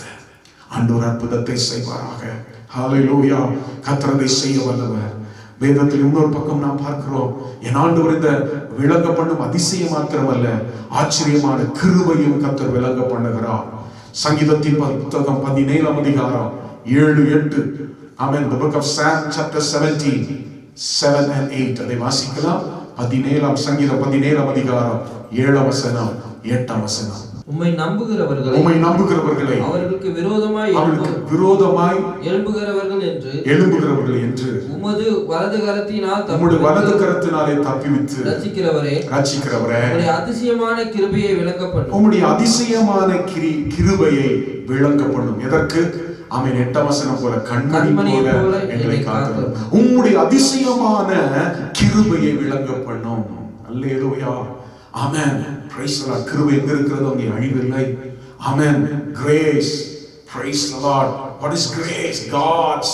ஆண்டவர் அற்புதத்தை செய்வாராக. ஹalleluya. கர்த்தர் அதை செய்ய வல்லவர். வேதத்தில் இன்னொரு பக்கம் நாம் பார்க்கிறோம், என் ஆண்டவர் இந்த விளங்க பண்ணும் அதிசயம் மாத்திரமல்ல, ஆச்சரியமான கிருபையும் கர்த்தர் விளங்க பண்ணுகிறார். சங்கீதத்தின் புத்தகம் 17ஆம் அதிகாரம் 7-8. Amen. The book of Psalm chapter 17, 7 and 8. அதை வாசிக்கலாம். 17ஆம் சங்கீதம் 17ஆம் அதிகாரம் 7ஆம் வசனம் 8ஆம் வசனம். உம்மை நம்புகிறவர்களை அவர்களுக்கு விரோதமாய் எழும்புகிறவர்கள் என்று உமது வலது கரத்தினாலே தப்புவித்து ரட்சிக்கிறவரே உம்முடைய அதிசயமான கிருபையை விளங்க பண்ணும். உம்முடைய அதிசயமான கிருபையை விளங்க பண்ணும். எதற்கு? ஆமென். 8ஆம் வசனம் போல கண்மணி போல எங்களை காக்கும். உம்முடைய அதிசயமான கிருபையை விளங்க பண்ணும். அல்லேலூயா. Amen. Praise the Lord. கிருபை எங்க இருக்கிறதோ அங்கே அழிவில்லை. Amen. Grace. Praise the Lord. What is grace? God's.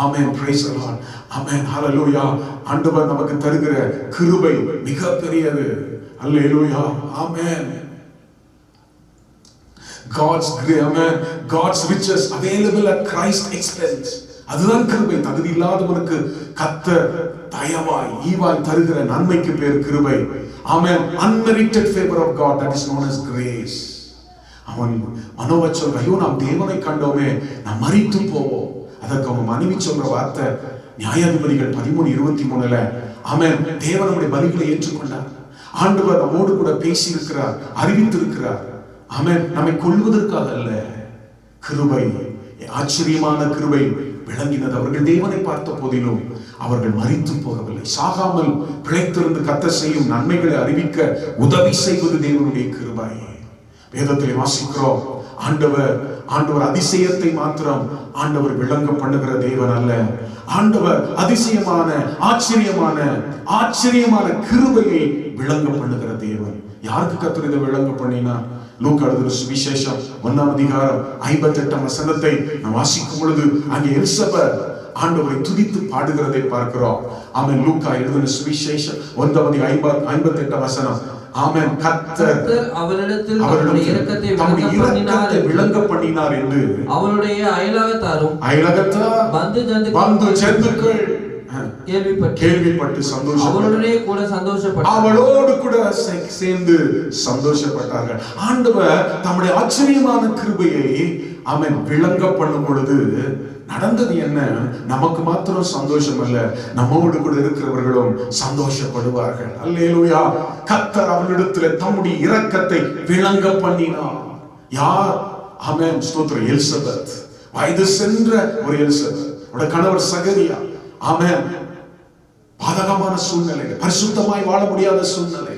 Amen. Praise the Lord. Amen. Hallelujah. ஆண்டவர் நமக்கு தருகிற கிருபை மிக பெரியது. Hallelujah. Amen. God's riches available at Christ's expense. அதுதான் கிருபை. தகுதி இல்லாதவனுக்கு கர்த்தர் தயவாய் ஈவாய் தருகிற நன்மைக்கு பேர் கிருபை. ஆமென். Unmerited favor of God, that is known as grace. அவன் மனோவா சொல்ற, ஐயோ நாம் தேவனை கண்டோமே, நாம் மரித்து போவோம். அதற்கு அவன் மனைவி சொல்ற வார்த்தை நியாயாதிபதிகள் 13:23, ஆமென், தேவன் நம்முடைய பலிகளை ஏற்றுக்கொண்டார். ஆண்டவர் நம்மோடு கூட பேசி இருக்கிறார், அறிவித்திருக்கிறார். ஆமென். நம்மை கொல்வதற்காக அல்ல, கிருபை, ஆச்சரியமான கிருபை விளங்கினது. அவர்கள் தேவனை பார்த்த போதிலும் அவர்கள் மரித்து போகவில்லை. சாகாமல் பிழைத்திருந்து கர்த்தர் செய்யும் நன்மைகளை அறிவிக்க உதவி செய்வது தேவனுடைய கிருபை. வேதத்திலே வாசிக்கிறோம், ஆண்டவர் அதிசயத்தை மாத்திரம் ஆண்டவர் விளங்க பண்ணுகிற தேவன் அல்ல. ஆண்டவர் அதிசயமான ஆச்சரியமான கிருபையை விளங்க பண்ணுகிற தேவன். யாருக்கு கர்த்தர் இதை விளங்க பண்ணினா? லூக்கா எழுதின சுவிசேஷம் 1:58 நாம் வாசிக்கும் பொழுது அங்கே எலிசபெத் ஆண்டவரை துதித்து பாடுகிறதை பார்க்கிறோம். ஆமென். லூக்கா எழுதின சுவிசேஷம் 1:58. ஆமென். கர்த்தர் அவளிடத்தில் இரக்கத்தை விளங்க பண்ணினார் என்று அவளுடைய அயலகத்தார் பந்து ஜந்துக்கள் கேள்விப்பட்டு அவளோடு கூட சேர்ந்து சந்தோஷப்பட்டார்கள். ஆண்டவர் தம்முடைய ஆச்சரியமான கிருபையை அவன் விளங்க பண்ணும் பொழுது நடந்தது என்ன? நமக்கு மாத்திரம் சந்தோஷம் அல்ல, நம்மோடு கூட இருக்கிறவர்களும் சந்தோஷப்படுவார்கள். அல்லேலூயா. கர்த்தர் அவளிடத்தில் தம்முடைய இரக்கத்தை விளங்க பண்ணினார். யார்? ஆமென். ஸ்தோத்திரம். எலிசபெத், வயது சென்ற ஒரு எலிசபெத், அவருடைய கணவர் சகரியா, ஆமென், பாதகமான சூழ்நிலையில, பரிசுத்தமாய் வாழ முடியாத சூழ்நிலையில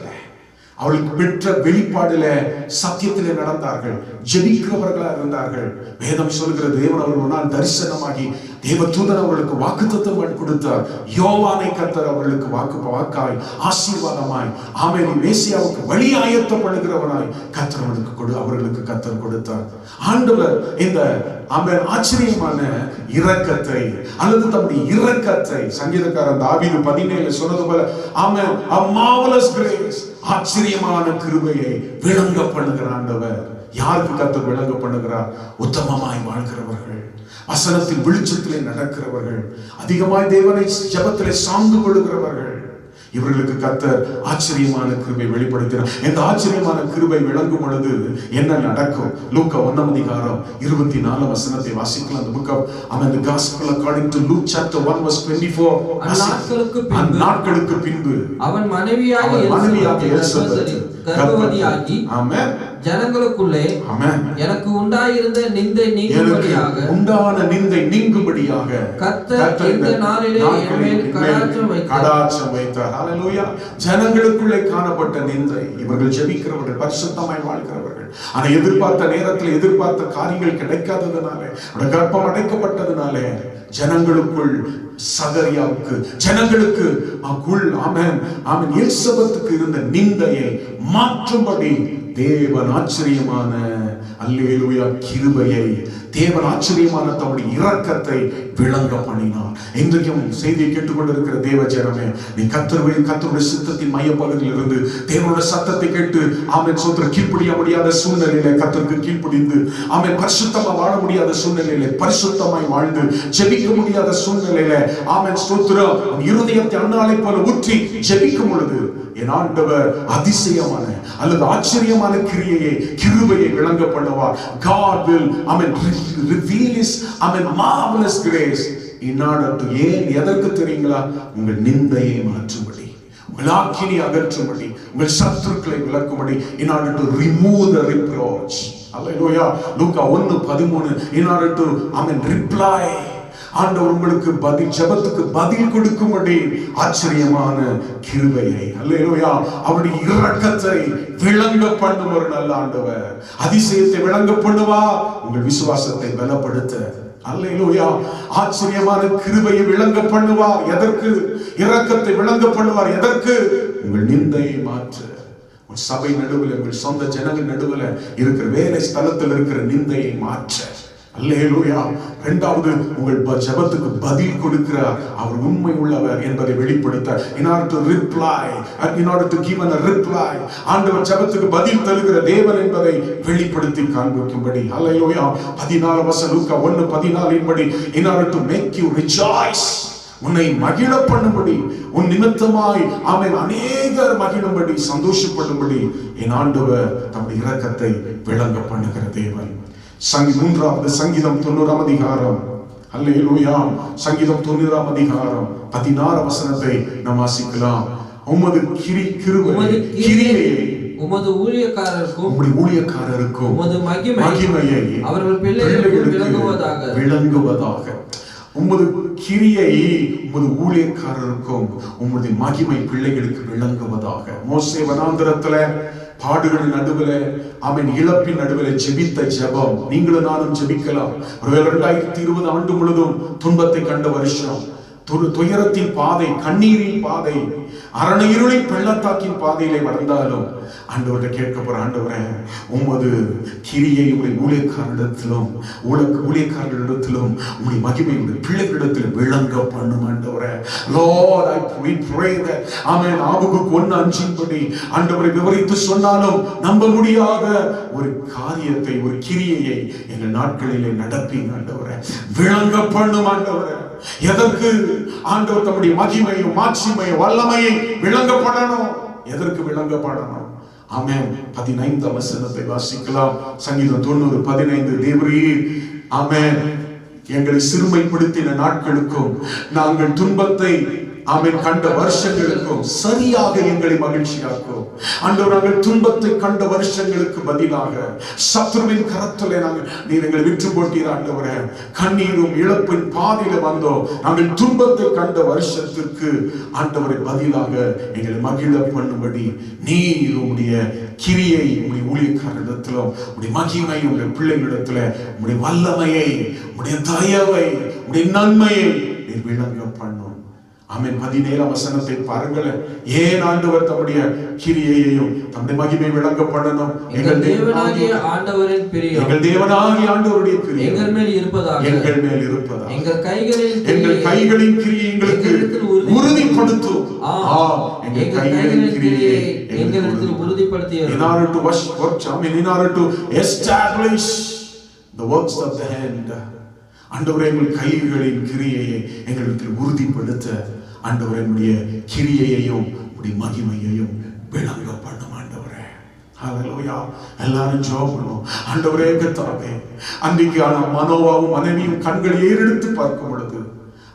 அவளுக்கு பெற்ற வெளிப்பாடுல சத்தியத்திலே நடந்தார்கள், ஜெபிக்கிறவர்களா இருந்தார்கள். வேதம் சொல்கிற தேவன் அவர்கள் ஒரு நாள் தரிசனமாகி தேவதூதன் அவர்களுக்கு வாக்குத்தத்தம் கொடுத்தார். யோவானை கர்த்தர் அவர்களுக்கு வாக்காய் ஆசீர்வாதமாய், ஆமென், மேசியாவுக்கு வழி ஆயத்தப்படுகிறவனாய் கர்த்தர் அவர்களுக்கு கர்த்தர் கொடுத்தார். ஆண்டவர் இந்த ஆமென் ஆச்சரியமான இரக்கத்தை அல்லது தம்முடைய இரக்கத்தை சங்கீதக்காரன் தாவீது 17 சொன்னது போல, ஆமென், a marvelous grace, ஆச்சரியமான கிருபையை விளங்க பண்ணுகிற ஆண்டவர். யாருக்கு கர்த்தர் விளங்க பண்ணுகிறார்? உத்தமமாய் வாழ்கிறவர்கள், வசனத்தின் வெளிச்சத்திலே நடக்கிறவர்கள், அதிகமாய் தேவனை ஜெபத்திலே சார்ந்து கொள்கிறவர்கள், இவர்களுக்கு கர்த்தர் ஆச்சரியமான கிருபை வெளிப்படுத்தினார். இந்த ஆச்சரியமான கிருபை விளங்கும் பொழுது என்ன நடக்கும்? லூக்கா 1:24 வாசிக்கலாம். The book of the Gospel according to Luke chapter 1:24. அந்நாட்களுக்கு பின்பு அவன் மனைவியாகிய எலிசபெத் கர்ப்பவதியாகி, ஆமென், ஜனங்களுக்குள்ளே, ஆமென், எனக்கு உண்டாயிருந்த நிந்தை நீங்கும்படியாக கர்த்தர் இந்த நாளிலே என்மேல் கடாட்சம் வைத்தார். ஹல்லேலூயா. ஜனங்களுக்குள்ளே காணப்பட்ட நிந்தை. இவர்கள் ஜெபிக்கிறவர்கள், பரிசுத்தமாய் வாழ்கிறவர்கள், ஆனா எதிர்பார்த்த நேரத்தில் எதிர்பார்த்த காரியங்கள் கிடைக்காததுனால, கர்ப்பம் அடைக்கப்பட்டதுனால ஜனங்களுக்குள் சகரியாவுக்கு, ஜனங்களுக்கு ஆமென், ஆமென், எலிசபெத்துக்கு இருந்த நிந்தையை மாற்றும்படி தேவன் ஆச்சரியமான அல்லேலூயா கிருபையை, தேவன் ஆச்சரியமான தம்முடைய இரக்கத்தை விளங்க பண்ணினார். இன்றைக்கும் செய்தியை கேட்டுக்கொண்டிருக்கிற தேவ ஜனமே, நீ கர்த்தருடைய சித்தத்தின் மையப்பகுதியில் இருந்து தேவனுடைய சத்தத்தை கேட்டு, ஆமென், சோத்திர, கீழ்ப்படிய முடியாத சூழ்நிலையில கர்த்தருக்கு கீழ்ப்படிந்து, ஆமென், பரிசுத்தமா வாழ முடியாத சூழ்நிலையில பரிசுத்தமாய் வாழ்ந்து, ஜெபிக்க முடியாத சூழ்நிலையில, ஆமென், ஸ்தோத்திரம், இருதயத்தை அன்னாலை போல ஊற்றி ஜெபிக்கும் பொழுது என் ஆண்டவர் அதிசயமான அல்லது ஆச்சரியமான கிருபையை விளங்க பண்ணுவார். God will, amen, reveal his, amen, marvelous grace in order to, எதற்கு தெரியுங்களா? உங்கள் நிந்தையை மாற்றும்படி, உங்கள் ஆக்கினை அகற்றும்படி, உங்கள் சத்துருக்களை விலக்கும்படி, in order to remove the reproach. Hallelujah. Luca 1:13, in order to, amen, reply, ஆண்டவர் உங்களுக்கு ஜெபத்துக்கு பதில் கொடுக்கும்படி ஆச்சரியமான கிருபையை, அல்லேலூயா, அவருடைய இரக்கத்தை விளங்க பண்ணும் ஒரு நல்ல ஆண்டவர். அதிசயத்தை விளங்க பண்ணுவார், உங்கள் விசுவாசத்தை பலப்படுத்த. அல்லேலூயா. ஆச்சரியமான கிருபையை விளங்க பண்ணுவார். எதற்கு? இரக்கத்தை விளங்க பண்ணுவார். எதற்கு? உங்கள் நிந்தையை மாற்ற. உங்கள் சபை நடுவில், உங்கள் சொந்த ஜனங்கள் நடுவில் இருக்கிற, வேலை ஸ்தலத்தில் இருக்கிற நிந்தையை மாற்ற அல்லேலூயா. இரண்டாவது, உங்கள் ஜெபத்துக்கு பதில் கொடுக்கிறார். அவர் உண்மை உள்ளவர் என்பதை வெளிப்படுத்த, in order to reply, in order to give a reply, ஆண்டவர் ஜெபத்துக்கு பதில் தருகிற தேவன் என்பதை வெளிப்படுத்தி காண்பிக்கும்படி. அல்லேலூயா. 14 வசனம் லூக்கா 1:14 இன்படி, in order to make you rejoice, உன்னை மகிழ பண்ணும்படி, உன் நிமித்தமாய் ஆமென் அநேகர் மகிழும்படி, சந்தோஷப்படும்படி என் ஆண்டவர் தம்முடைய இரக்கத்தை விளங்க பண்ணுகிற தேவன். மூன்றாவது சங்கீதம் 90 அதிகாரம். அல்லேலூயா. சங்கீதம் 90 அதிகாரம் 16 வசனத்தை நாம் வாசிக்கலாம். உமது கிரியையை உமது ஊழியக்காரருக்கும் உம்முடைய ஊழியக்காரருக்கும் உமது மகிமையை அவர்கள் பிள்ளைகளுக்கு விளங்குவதாக. உமது கிரியை உமது ஊழியக்காரருக்கும் உமது மகிமை பிள்ளைகளுக்கு விளங்குவதாக. மோசே வனாந்தரத்துல பாடுகளின் நடுவில் அவன் இழப்பின் நடுவில் ஜெபித்த ஜெபம் நீங்களும் நானும் ஜெபிக்கலாம். ஒருவேளை 2020 ஆண்டு முழுதும் துன்பத்தை கண்ட வருஷம், துயரத்தின் பாதை, கண்ணீரின் பாதை, அரணையிருளின் பள்ளத்தாக்கின் பாதையிலே வளர்ந்தாலும் ஆண்டவரை கேட்க போற, ஆண்டவரே உமது கிரியை உடைய ஊழியக்காரரிடத்திலும் உடைய மகிமை உடைய பிள்ளைகளிடத்தில் விளங்க பண்ணும் ஆண்டவரே. Lord, we pray that ஆமென் ஆபகுக்கு 1:5 ஆண்டவரை விவரித்து சொன்னாலும் நம்ப முடியாத ஒரு காரியத்தை, ஒரு கிரியையை எங்கள் நாட்களிலே நடப்பீங்க ஆண்டவரே. விளங்க பண்ணும் ஆண்டவரே. எதற்கு ஆண்டவர் தம்முடைய மகிமையும் மாட்சிமையும் வல்லமையை விளங்கப்படணும்? எதற்கு விளங்கப்படணும்? ஆமென். 15 வசனத்தை வாசிக்கலாம். சங்கீதம் 90:15. தேவரீர் ஆமென் எங்களை சிறுமைப்படுத்தின நாட்களுக்கும் நாங்கள் துன்பத்தை ஆமென் கண்ட வருஷங்களுக்கும் சரியாக எங்களை மகிழ்ச்சியாக்கும். ஆண்டவர், நாங்கள் துன்பத்தை கண்ட வருஷங்களுக்கு பதிலாக சத்துருவின் கரத்திலே நீர் எங்களை விற்று போட்டீர் ஆண்டவரே. கண்ணீரும் இழப்பின் பாதையில வந்தோம். நாங்கள் துன்பத்தை கண்ட வருஷத்திற்கு ஆண்டவரை பதிலாக எங்களை மகிழ பண்ணும்படி நீர் உம்முடைய கிரியை உம்முடைய ஊழியக்காரரிடத்திலும் உம்முடைய மகிமை உம்முடைய பிள்ளைகளிடத்துல உம்முடைய வல்லமையை, உம்முடைய தயவை, உம்முடைய நன்மையை நீர் விளங்க பண்ணும். ஆமென். 17 வசனத்தை பாருங்களேன். ஏன் ஆண்டவர் தம்முடைய கிரியையையும் தம்முடைய மகிமை விளங்க பண்ணணும்? எங்கள் தேவனாகிய ஆண்டவரின் பிரியம், எங்கள் தேவனாகிய ஆண்டவருடைய பிரியம் எங்கள் மேல் இருப்பதாக, எங்கள் கைகளின் கிரியை எங்களுக்கு உறுதிப்படுத்தும். எங்கள் கைகளின் கிரியை எங்களுக்கு உறுதிப்படுத்தியது. In order to work, in order to establish the works of the hand, ஆண்டவரே எங்கள் கைகளின் கிரியையை எங்களுக்கு உறுதிப்படுத்த ஆண்டவரே கிரியையையும் உடைய மகிமையையும் விளங்க பண்ணும் ஆண்டவரே. ஹல்லேலூயா. எல்லாரும் ஜெபம் பண்ணுவோம். ஆண்டவரே கர்த்தாவே, அன்றைக்கு மனோவாவும் மனைவியும் கண்களை ஏறெடுத்து பார்க்கும் பொழுது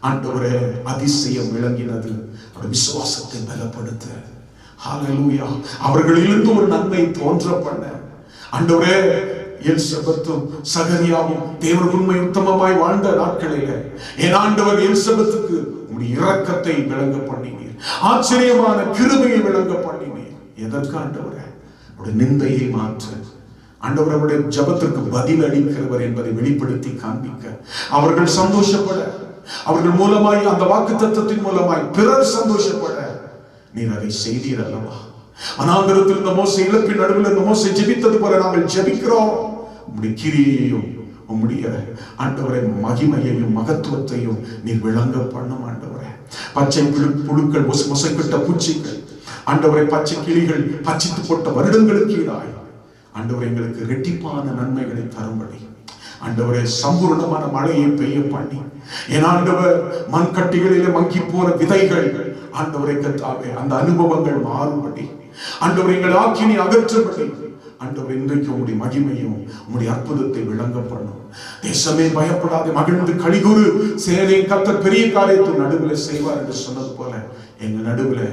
ஆண்டவரே அதிசயம் விளங்கினது. அவருடைய விசுவாசத்தை பலப்படுத்த ஹல்லேலூயா அவர்களிலிருந்து ஒரு நன்மை தோன்ற பண்ண ஆண்டவரே எலிசபெத்தும் சகரியாவும் தேவன் உண்மை உத்தமமாய் வாழ்ந்த நாட்களிலே என் ஆண்டவர் எலிசபெத்துக்கு உம்முடைய இரக்கத்தை விளங்க பண்ணினீர். ஆச்சரியமான கிருபையை விளங்க பண்ணினீர். எதற்கு ஆண்டவரே? உடைய நிந்தையை மாற்ற ஆண்டவர் அவருடைய ஜெபத்திற்கு பதில் அளிக்கிறவர் என்பதை வெளிப்படுத்தி காண்பிக்க, அவர்கள் சந்தோஷப்பட, அவர்கள் மூலமாய் அந்த வாக்குத்தத்தத்தின் மூலமாய் பிறர் சந்தோஷப்பட நீர் அதை செய்தீர் அல்லவா? அனாந்தரத்தில் இந்த மோசே இழப்பின் நடுவில் இந்த மோசே ஜெபித்தது போல நாங்கள் ஜெபிக்கிறோம். உம்முடைய கிரியையையும் உம்முடைய ஆண்டவரை மகிமையையும் மகத்துவத்தையும் நீர் விளங்க பண்ணும் ஆண்டவரே. பச்சை புழுக்கள், மொசைக்கிட்ட பூச்சிகள், ஆண்டவரை பச்சை கிளிகள் பச்சித்து போட்ட வருடங்களுக்கு ஈடாய் ஆண்டவரை எங்களுக்கு இரட்டிப்பான நன்மைகளை தரும்படி ஆண்டவரே சம்பூர்ணமான மழையை பெய்ய பண்ணி என் ஆண்டவர் மண்கட்டிகளிலே மங்கி போன விதைகள் ஆண்டவரை கர்த்தாவே அந்த அனுபவங்கள் மாறும்படி ஆண்டவர் எங்கள் ஆக்கினை அகற்றும்படி ஆண்டவர் இன்றைக்கு உங்களுடைய மகிமையும் உங்களுடைய அற்புதத்தை விளங்க பண்ணும். தேசமே பயப்படாத, மகிழ்ந்து கலிகூறு, சேனை கர்த்தர் பெரிய காரியத்தை நடுவில் செய்வார் என்று சொன்னது போல எங்கள் நடுவில்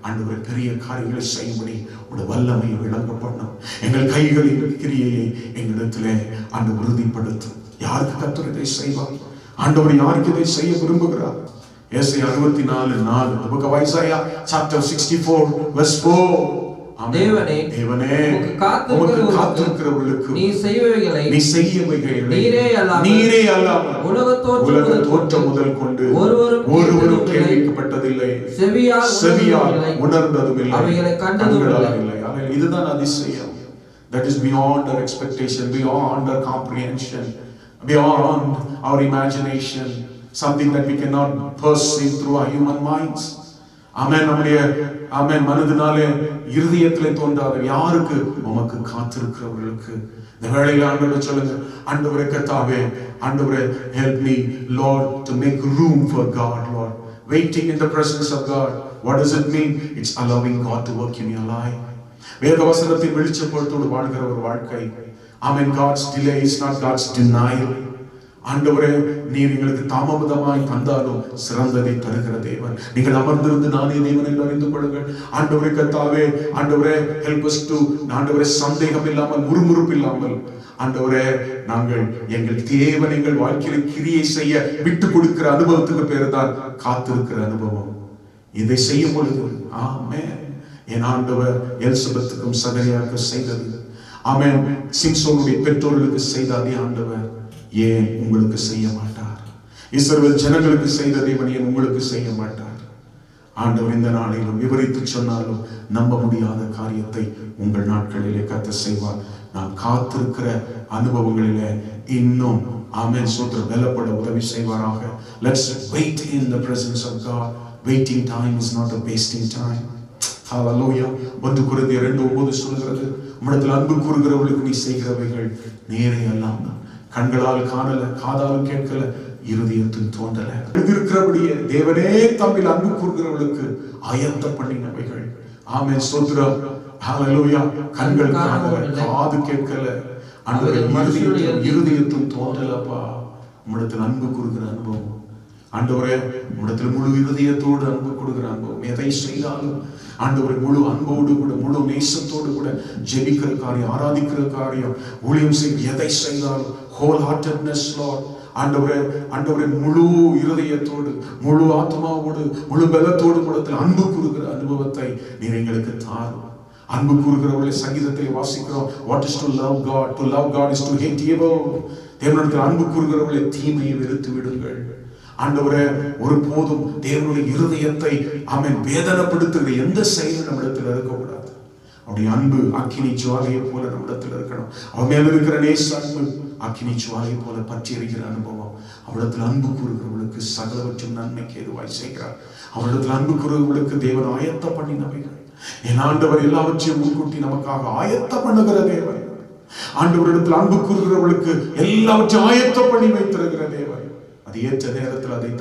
ஆண்டவர் பெரிய காரியங்களை செய்யும்படி உங்களுடைய வல்லமையை விளங்க பண்ணும். எங்கள் கைகளின் கிரியையை எங்களிடத்திலே ஆண்டு உறுதிப்படுத்தும். யாருக்கு கர்த்தர் இதை செய்வார்? ஆண்டவர் யாருக்கு இதை செய்ய விரும்புகிறார்? ஏசாயா 64:4. The book of Isaiah chapter 64 verse 4. தேவனே உமக்கு காத்திருக்கிறவர்களுக்கு நீ செய்பவைகளை நீரே அல்லாமல் உலக தோற்றம் முதல் கொண்டு ஒருவரும் கேள்விப்பட்டதில்லை, செவியால் உணர்ந்ததும் இல்லை, அவைகளை கண்டதும் இல்லை. இதுதான் அதிசயம். That is beyond our expectation, beyond our comprehension, beyond our imagination, something that we cannot perceive through our human minds. ஆமென். நம்முடைய ஆமென் மனதினாலே இருதயத்திலே தோன்றாத யாருக்கு? உமக்கு காத்திருக்கிறவர்களுக்கு. இந்த வேளையில ஆண்டவரே சொல்லுங்க, ஆண்டவரே கர்த்தாவே, ஆண்டவரே help me Lord to make room for God, Lord. Waiting in the presence of God. What does it mean? It's allowing God to work in your life. வேத வசனத்தின் வெளிச்சத்தோடு வாழ்கிற ஒரு வாழ்க்கை. Amen. God's delay is not God's denial. ஆண்டவரே, நீர் எங்களுக்கு தாமதமாய் தந்தாலும் சிறந்ததை தருகிற தேவன். நீங்கள் அமர்ந்திருந்து நானே தேவன் என்று அறிந்து கொள்ளுங்கள். ஆண்டவரே கர்த்தாவே, ஆண்டவரே help us to, ஆண்டவரே சந்தேகம் இல்லாமல், முறுமுறுப்பு இல்லாமல், ஆண்டவரே நாங்கள் எங்கள் தேவன் எங்கள் வாழ்க்கையில கிரியை செய்ய விட்டு கொடுக்கிற அனுபவத்துக்கு பேரு தான் காத்திருக்கிற அனுபவம். இதை செய்யும் பொழுது ஆமென், என் ஆண்டவர் எலிசபெத்துக்கும் சகரியாவுக்கும் செய்தது, ஆமென், சிம்சோனுடைய பெற்றோர்களுக்கு செய்த அதே ஆண்டவர் ஏன் உங்களுக்கு செய்ய மாட்டார்? இஸ்ரவேல் ஜனங்களுக்கு செய்த தேவன் ஏன் உங்களுக்கு செய்ய மாட்டார்? ஆண்டவர் இந்த நாளிலும் விவரித்து சொன்னாலும் நம்ப முடியாத காரியத்தை உங்கள் நாட்களிலே கர்த்தர் செய்வார். நாம் காத்திருக்கிற அனுபவங்களிலே இன்னும் ஆமென் சோத்திரம் பலப்பட உதவி செய்வாராக. Let's wait in the presence of God. Waiting time is not a wasting time. Hallelujah. 1 கொரிந்தியர் 2:9 சொல்கிறது, உம்மிடத்தில் அன்பு கூறுகிறவர்களுக்கு நீ செய்கிறவைகள் நேரே அல்லாமல் கண்களால் காணல, காதால் கேட்கல, இருதயத்தில் தோன்றல. இருக்கிறபடியே தேவனே தம்மில் அன்பு கூறுகிறவர்களுக்கு ஆயத்தம் பண்ணினவைகள். ஆமென் ஸ்தோத்திரம். ஹalleluya. கண்கள் காணல, காது கேட்கல, இருதயத்தில் தோன்றலப்பா. உம்மிடத்தில் அன்பு கூறுகிற அனுபவம் ஆண்டவரே, உம்மிடத்தில் முழு இருதயத்தோடு அன்பு கொடுக்கிற அனுபவம். எதை செய்தாலும் ஆண்டவரை முழு அன்போடு கூட, முழு நேசத்தோடு கூட ஜெபிக்கிற காரியம், ஆராதிக்கிற காரியம், ஊழியம் செய்ய எதை செய்தாலும் whole heartedness Lord. ஆண்டவரே, ஆண்டவரே முழு இருதயத்தோடு, முழு ஆத்மாவோடு, முழு பலத்தோடு கூடத்தில் அன்பு கூறுகிற அனுபவத்தை நீர் எங்களுக்கு தாரும். அன்பு கூறுகிறவர்களை சங்கீதத்தை வாசிக்கிறோம். What is to love God? To love God is to hate evil. தேவனுடைய அன்பு கூறுகிறவர்களை தீமையை வெறுத்து விடுங்கள். ஆண்டவரே, ஒருபோதும் தேவனுடைய இருதயத்தை ஆமென் வேதனைப்படுத்துகிற எந்த செயலும் நம்மிடத்தில் இருக்கக்கூடாது. அவருடைய அன்பு அக்கினி ஜுவாலையை போல நம்மிடத்தில் இருக்கணும். அவன் மேல இருக்கிற நேச அன்பு அக்கினி ஜுவாலையை போல பற்றி எரிகிற அனுபவம். அவரிடத்தில் அன்பு கூறுகிறவர்களுக்கு சகலவற்றும் நன்மைக்கு ஏதுவாய் செய்கிறார். அவரிடத்தில் அன்பு கூறுகிறவர்களுக்கு தேவன் ஆயத்தம் பண்ணினவைகள். என் ஆண்டவர் எல்லாவற்றையும் முன்கூட்டி நமக்காக ஆயத்தம் பண்ணுகிற தேவன். ஆண்டவரிடத்தில் அன்பு கூறுகிறவர்களுக்கு எல்லாவற்றையும் ஆயத்தம் பண்ணி வைத்திருக்கிற தேவன். அது ஏற்ற நேரத்தில் அதை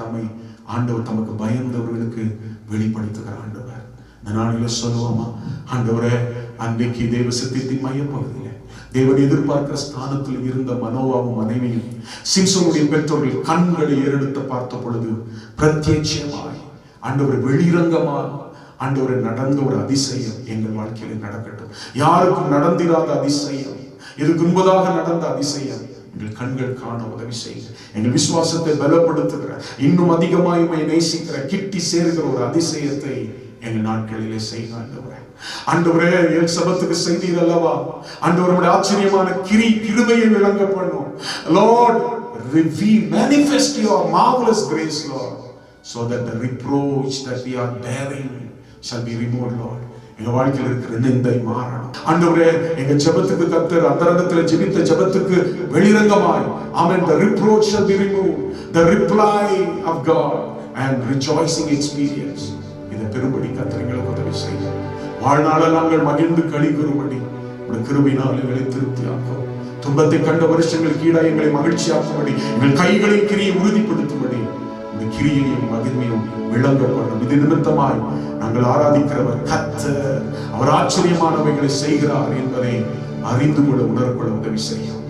ஆண்டவர் தமக்கு பயந்தவர்களுக்கு வெளிப்படுத்துகிற ஆண்டவர். இந்த நாளில சொல்லுவோமா, ஆண்டவரே, அன்றைக்கு தேவ சத்தியத்தின் மையப்பகுதியில தேவன் எதிர்பார்க்கிற ஸ்தானத்தில் இருந்த மனோவாவும் மனைவியும் சிம்சோனுடைய பெற்றோர்கள் கண்களை ஏறெடுத்து பார்த்த பொழுது பிரத்யட்சமாய் ஆண்டவர் வெளிரங்கமாக ஆண்டவரை நடந்த ஒரு அதிசயம் எங்கள் வாழ்க்கையில் நடக்கட்டும். யாருக்கும் நடந்திராத அதிசயம், இதுக்கு முன்பதாக நடந்த அதிசயம் எங்கள் கண்கள் காண உதவி செய்யுங்க. எங்கள் விசுவாசத்தை பலப்படுத்துகிற, இன்னும் அதிகமாய் நேசிக்கிற, கிட்டி சேர்கிற ஒரு அதிசயத்தை எங்கள் நாட்களிலே செய்ய ஆண்டவரே. ஆண்டவரே, எலிசபெத்துக்கு செய்தீர் அல்லவா, ஆண்டவருடைய ஆச்சரியமான கிருபையை விளங்க பண்ணும். Lord, reveal, manifest your marvelous grace, Lord, so that the reproach that we are bearing shall be removed, Lord. எங்க வாழ்க்கையில் இருக்கிற நிந்தை மாறணும். ஆண்டவரே, எங்க ஜெபத்துக்கு கர்த்தர் அந்தரங்கத்தில் ஜெபித்த ஜெபத்துக்கு வெளிரங்கமாய் ஆமென், the reproach shall be removed, the reply of God and rejoicing experience இதை பெரும்படி கர்த்தர் எங்களுக்கு உதவி செய்ய, வாழ்நாளில் நாங்கள் மகிழ்ந்து களி கூறும்படி உடைய கிருபையினால் எங்களை திருப்தியாக்கும். துன்பத்தை கண்ட வருஷங்களுக்கு ஈடாக எங்களை மகிழ்ச்சியாக்கும்படி, எங்கள் கைகளின் கிரியை உறுதிப்படுத்தும்படி இந்த கிரியையும் மகிமையும் விளங்க பண்ணும். இது நிமித்தமாய் நாங்கள் ஆராதிக்கிறவர் கர்த்தர், அவர் ஆச்சரியமானவைகளை செய்கிறார் என்பதை அறிந்து கொள்ள, உணர்கொள்ள உதவி செய்யும்.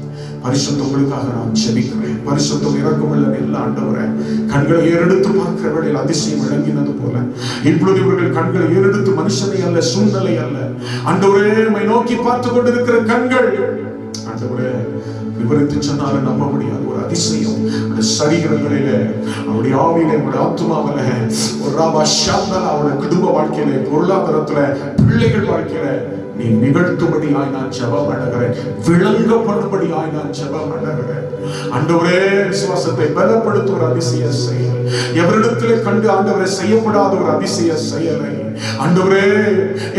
பரிசுத்தங்களுக்காக நான் ஜெபிக்கிறேன். பரிசுத்தம் இறக்கமுள்ள எல்லா ஆண்டவரே, கண்களை ஏறெடுத்து பார்க்கிற வேளையில் அதிசயம் விளங்கினது போல இப்பொழுது இவர்கள் கண்களை ஏறெடுத்து மனுஷனை அல்ல, சூழ்நிலை அல்ல, ஆண்டவரே உம்மை நோக்கி பார்த்து கொண்டிருக்கிற கண்கள், ஆண்டவரே விவரித்து சொன்னாலும் நம்ப முடியாது ஒரு அதிசயம் சரீரங்களிலே, அவருடைய ஆவியிலே, அவருடைய ஆத்மாவிலே, ஒரு ராபா ஷாந்தா அவருடைய குடும்ப வாழ்க்கையிலே, பொருளாதாரத்துல, பிள்ளைகள் வாழ்க்கையில நீ நிகழ்த்தும்படியாய் நான் ஜெபம் பண்ணுகிறேன். விளங்கப்படும்படியாய் நான் ஜெபம் பண்ணுகிறேன். ஆண்டவரே, விசுவாசத்தை பலப்படுத்தும் ஒரு அதிசய செயல், எவரிடத்திலே கண்டு ஆண்டவரை செய்யப்படாத ஒரு அதிசய செயலை ஆண்டவரே,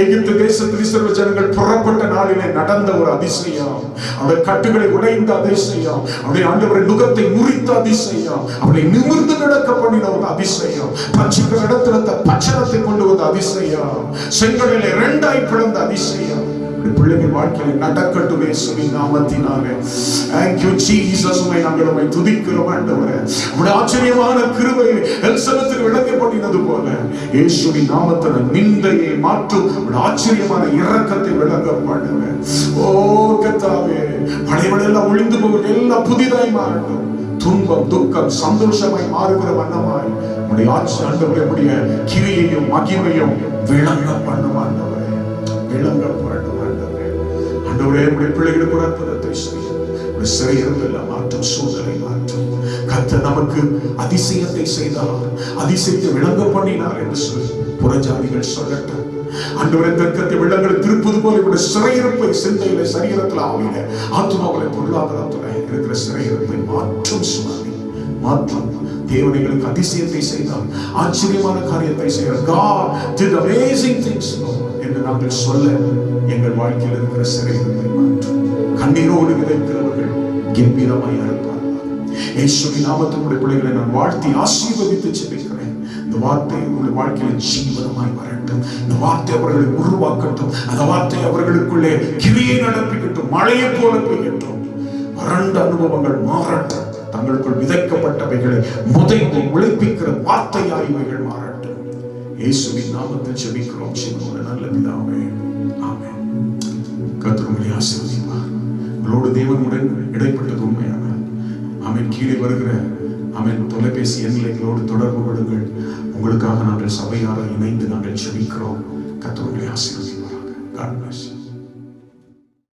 எகிப்து தேசத்தில் இஸ்ரவேல் ஜனங்கள் புறப்பட்ட நாளிலே நடந்த ஒரு அதிசயம், அவருடைய கட்டுகளை உடைந்த அதிசயம், அவருடைய ஆண்டவரை நுகத்தை முறித்த அதிசயம், அவரை நிமிர்ந்து நடக்க பண்ணின ஒரு அதிசயம், பட்சிக்கிற இடத்துல பச்சனத்தை கொண்டு வந்த அதிசயம், செங்கடலை இரண்டாய் பிளந்த அதிசயம் பிள்ளைகள் வாழ்க்கையில் நடக்கட்டும் இயேசுவின் நாமத்தினாலே. Thank you Jesus. நாங்கள் உம்மை துதிக்கிறோம் ஆண்டவரே. உம்முடைய ஆச்சரியமான கிருபை எலிசபெத்துக்கு விளங்கப்பட்டது போல இயேசுவின் நாமத்திலே நிந்தையை மாற்றும் உம்முடைய ஆச்சரியமான இரக்கத்தை விளங்க பண்ணுங்க. ஓ கர்த்தாவே, பழையவெல்லாம் ஒளிந்து போகிறது எல்லாம் புதிதாய் மாறட்டும். துன்பம் துக்கம் சந்தோஷமாய் மாறுகிற வண்ணமாய் உம்முடைய ஆண்டவரே, உம்முடைய கிரியையும் மகிமையும் விளங்க பண்ணும் ஆண்டவரே, விளங்க பண்ணும் ஆண்டவரே. உடைய பிள்ளைகளுக்கு ஒரு அற்புதத்தை செய்யும், சிறையிருந்தெல்லாம் மாற்றும், சூழ்நிலை மாற்றும். கர்த்தர் நமக்கு அதிசயத்தை செய்தார், அதிசயத்தை விளங்க பண்ணினார் என்று சொல்லி புறஜாதிகள் சொல்லட்டும். ஆண்டவரே, தர்க்கத்தை விளங்களை திருப்பது போல இவருடைய சிறையிருப்பை சிந்தையில, சரீரத்தில், ஆவியில, ஆத்மாவில, பொருளாதாரத்துல இருக்கிற சிறையிருப்பை மாற்றும் சுவாமி, மாற்றும். தேவனைகளுக்கு அதிசயத்தை செய்தார், ஆச்சரியமான காரியத்தை செய்தார். God did amazing things என்று நாங்கள் சொல்ல எங்கள் வாழ்க்கையில் இருக்கிற சிறையிருப்பை மாற்றும். கண்ணீரோடு விதைக்கிறவர்கள் கம்பீரமாய் அறுப்பார்கள். இயேசுவின் நாமத்தினுடைய பிள்ளைகளை நான் வாழ்த்தி ஆசீர்வதித்து ஜெபிக்கிறேன். இந்த வார்த்தை உங்களுடைய வாழ்க்கையில் ஜீவனமாய் வரட்டும். இந்த வார்த்தை அவர்களை உருவாக்கட்டும். அந்த வார்த்தை அவர்களுக்குள்ளே கிரியை நடப்பிக்கட்டும், மழையை போல பெய்யட்டும். வறண்ட அனுபவங்கள் மாறட்டும். தங்களுக்குள் விதைக்கப்பட்டவைகளை முதைந்து உழைப்பிக்கிற வார்த்தையாய் இவைகள் மாறட்டும். இயேசுவின் நாமத்தில் ஜெபிக்கிறோம் ஜீவனுள்ள நல்ல பிதாவே, ஆமென். கர்த்தர் உங்களை ஆசீர்வதிப்பார். உங்களோடு தேவனுடன் இடைப்பட்டது உண்மையாக. ஆமென். கீழே வருகிற ஆமென் தொலைபேசி எண்களோடு தொடர்பு கொள்ளுங்கள். உங்களுக்காக நாங்கள் சபையார இணைந்து நாங்கள் ஜெபிக்கிறோம். கர்த்தர் உங்களை ஆசீர்வதிப்பாராக. God bless you.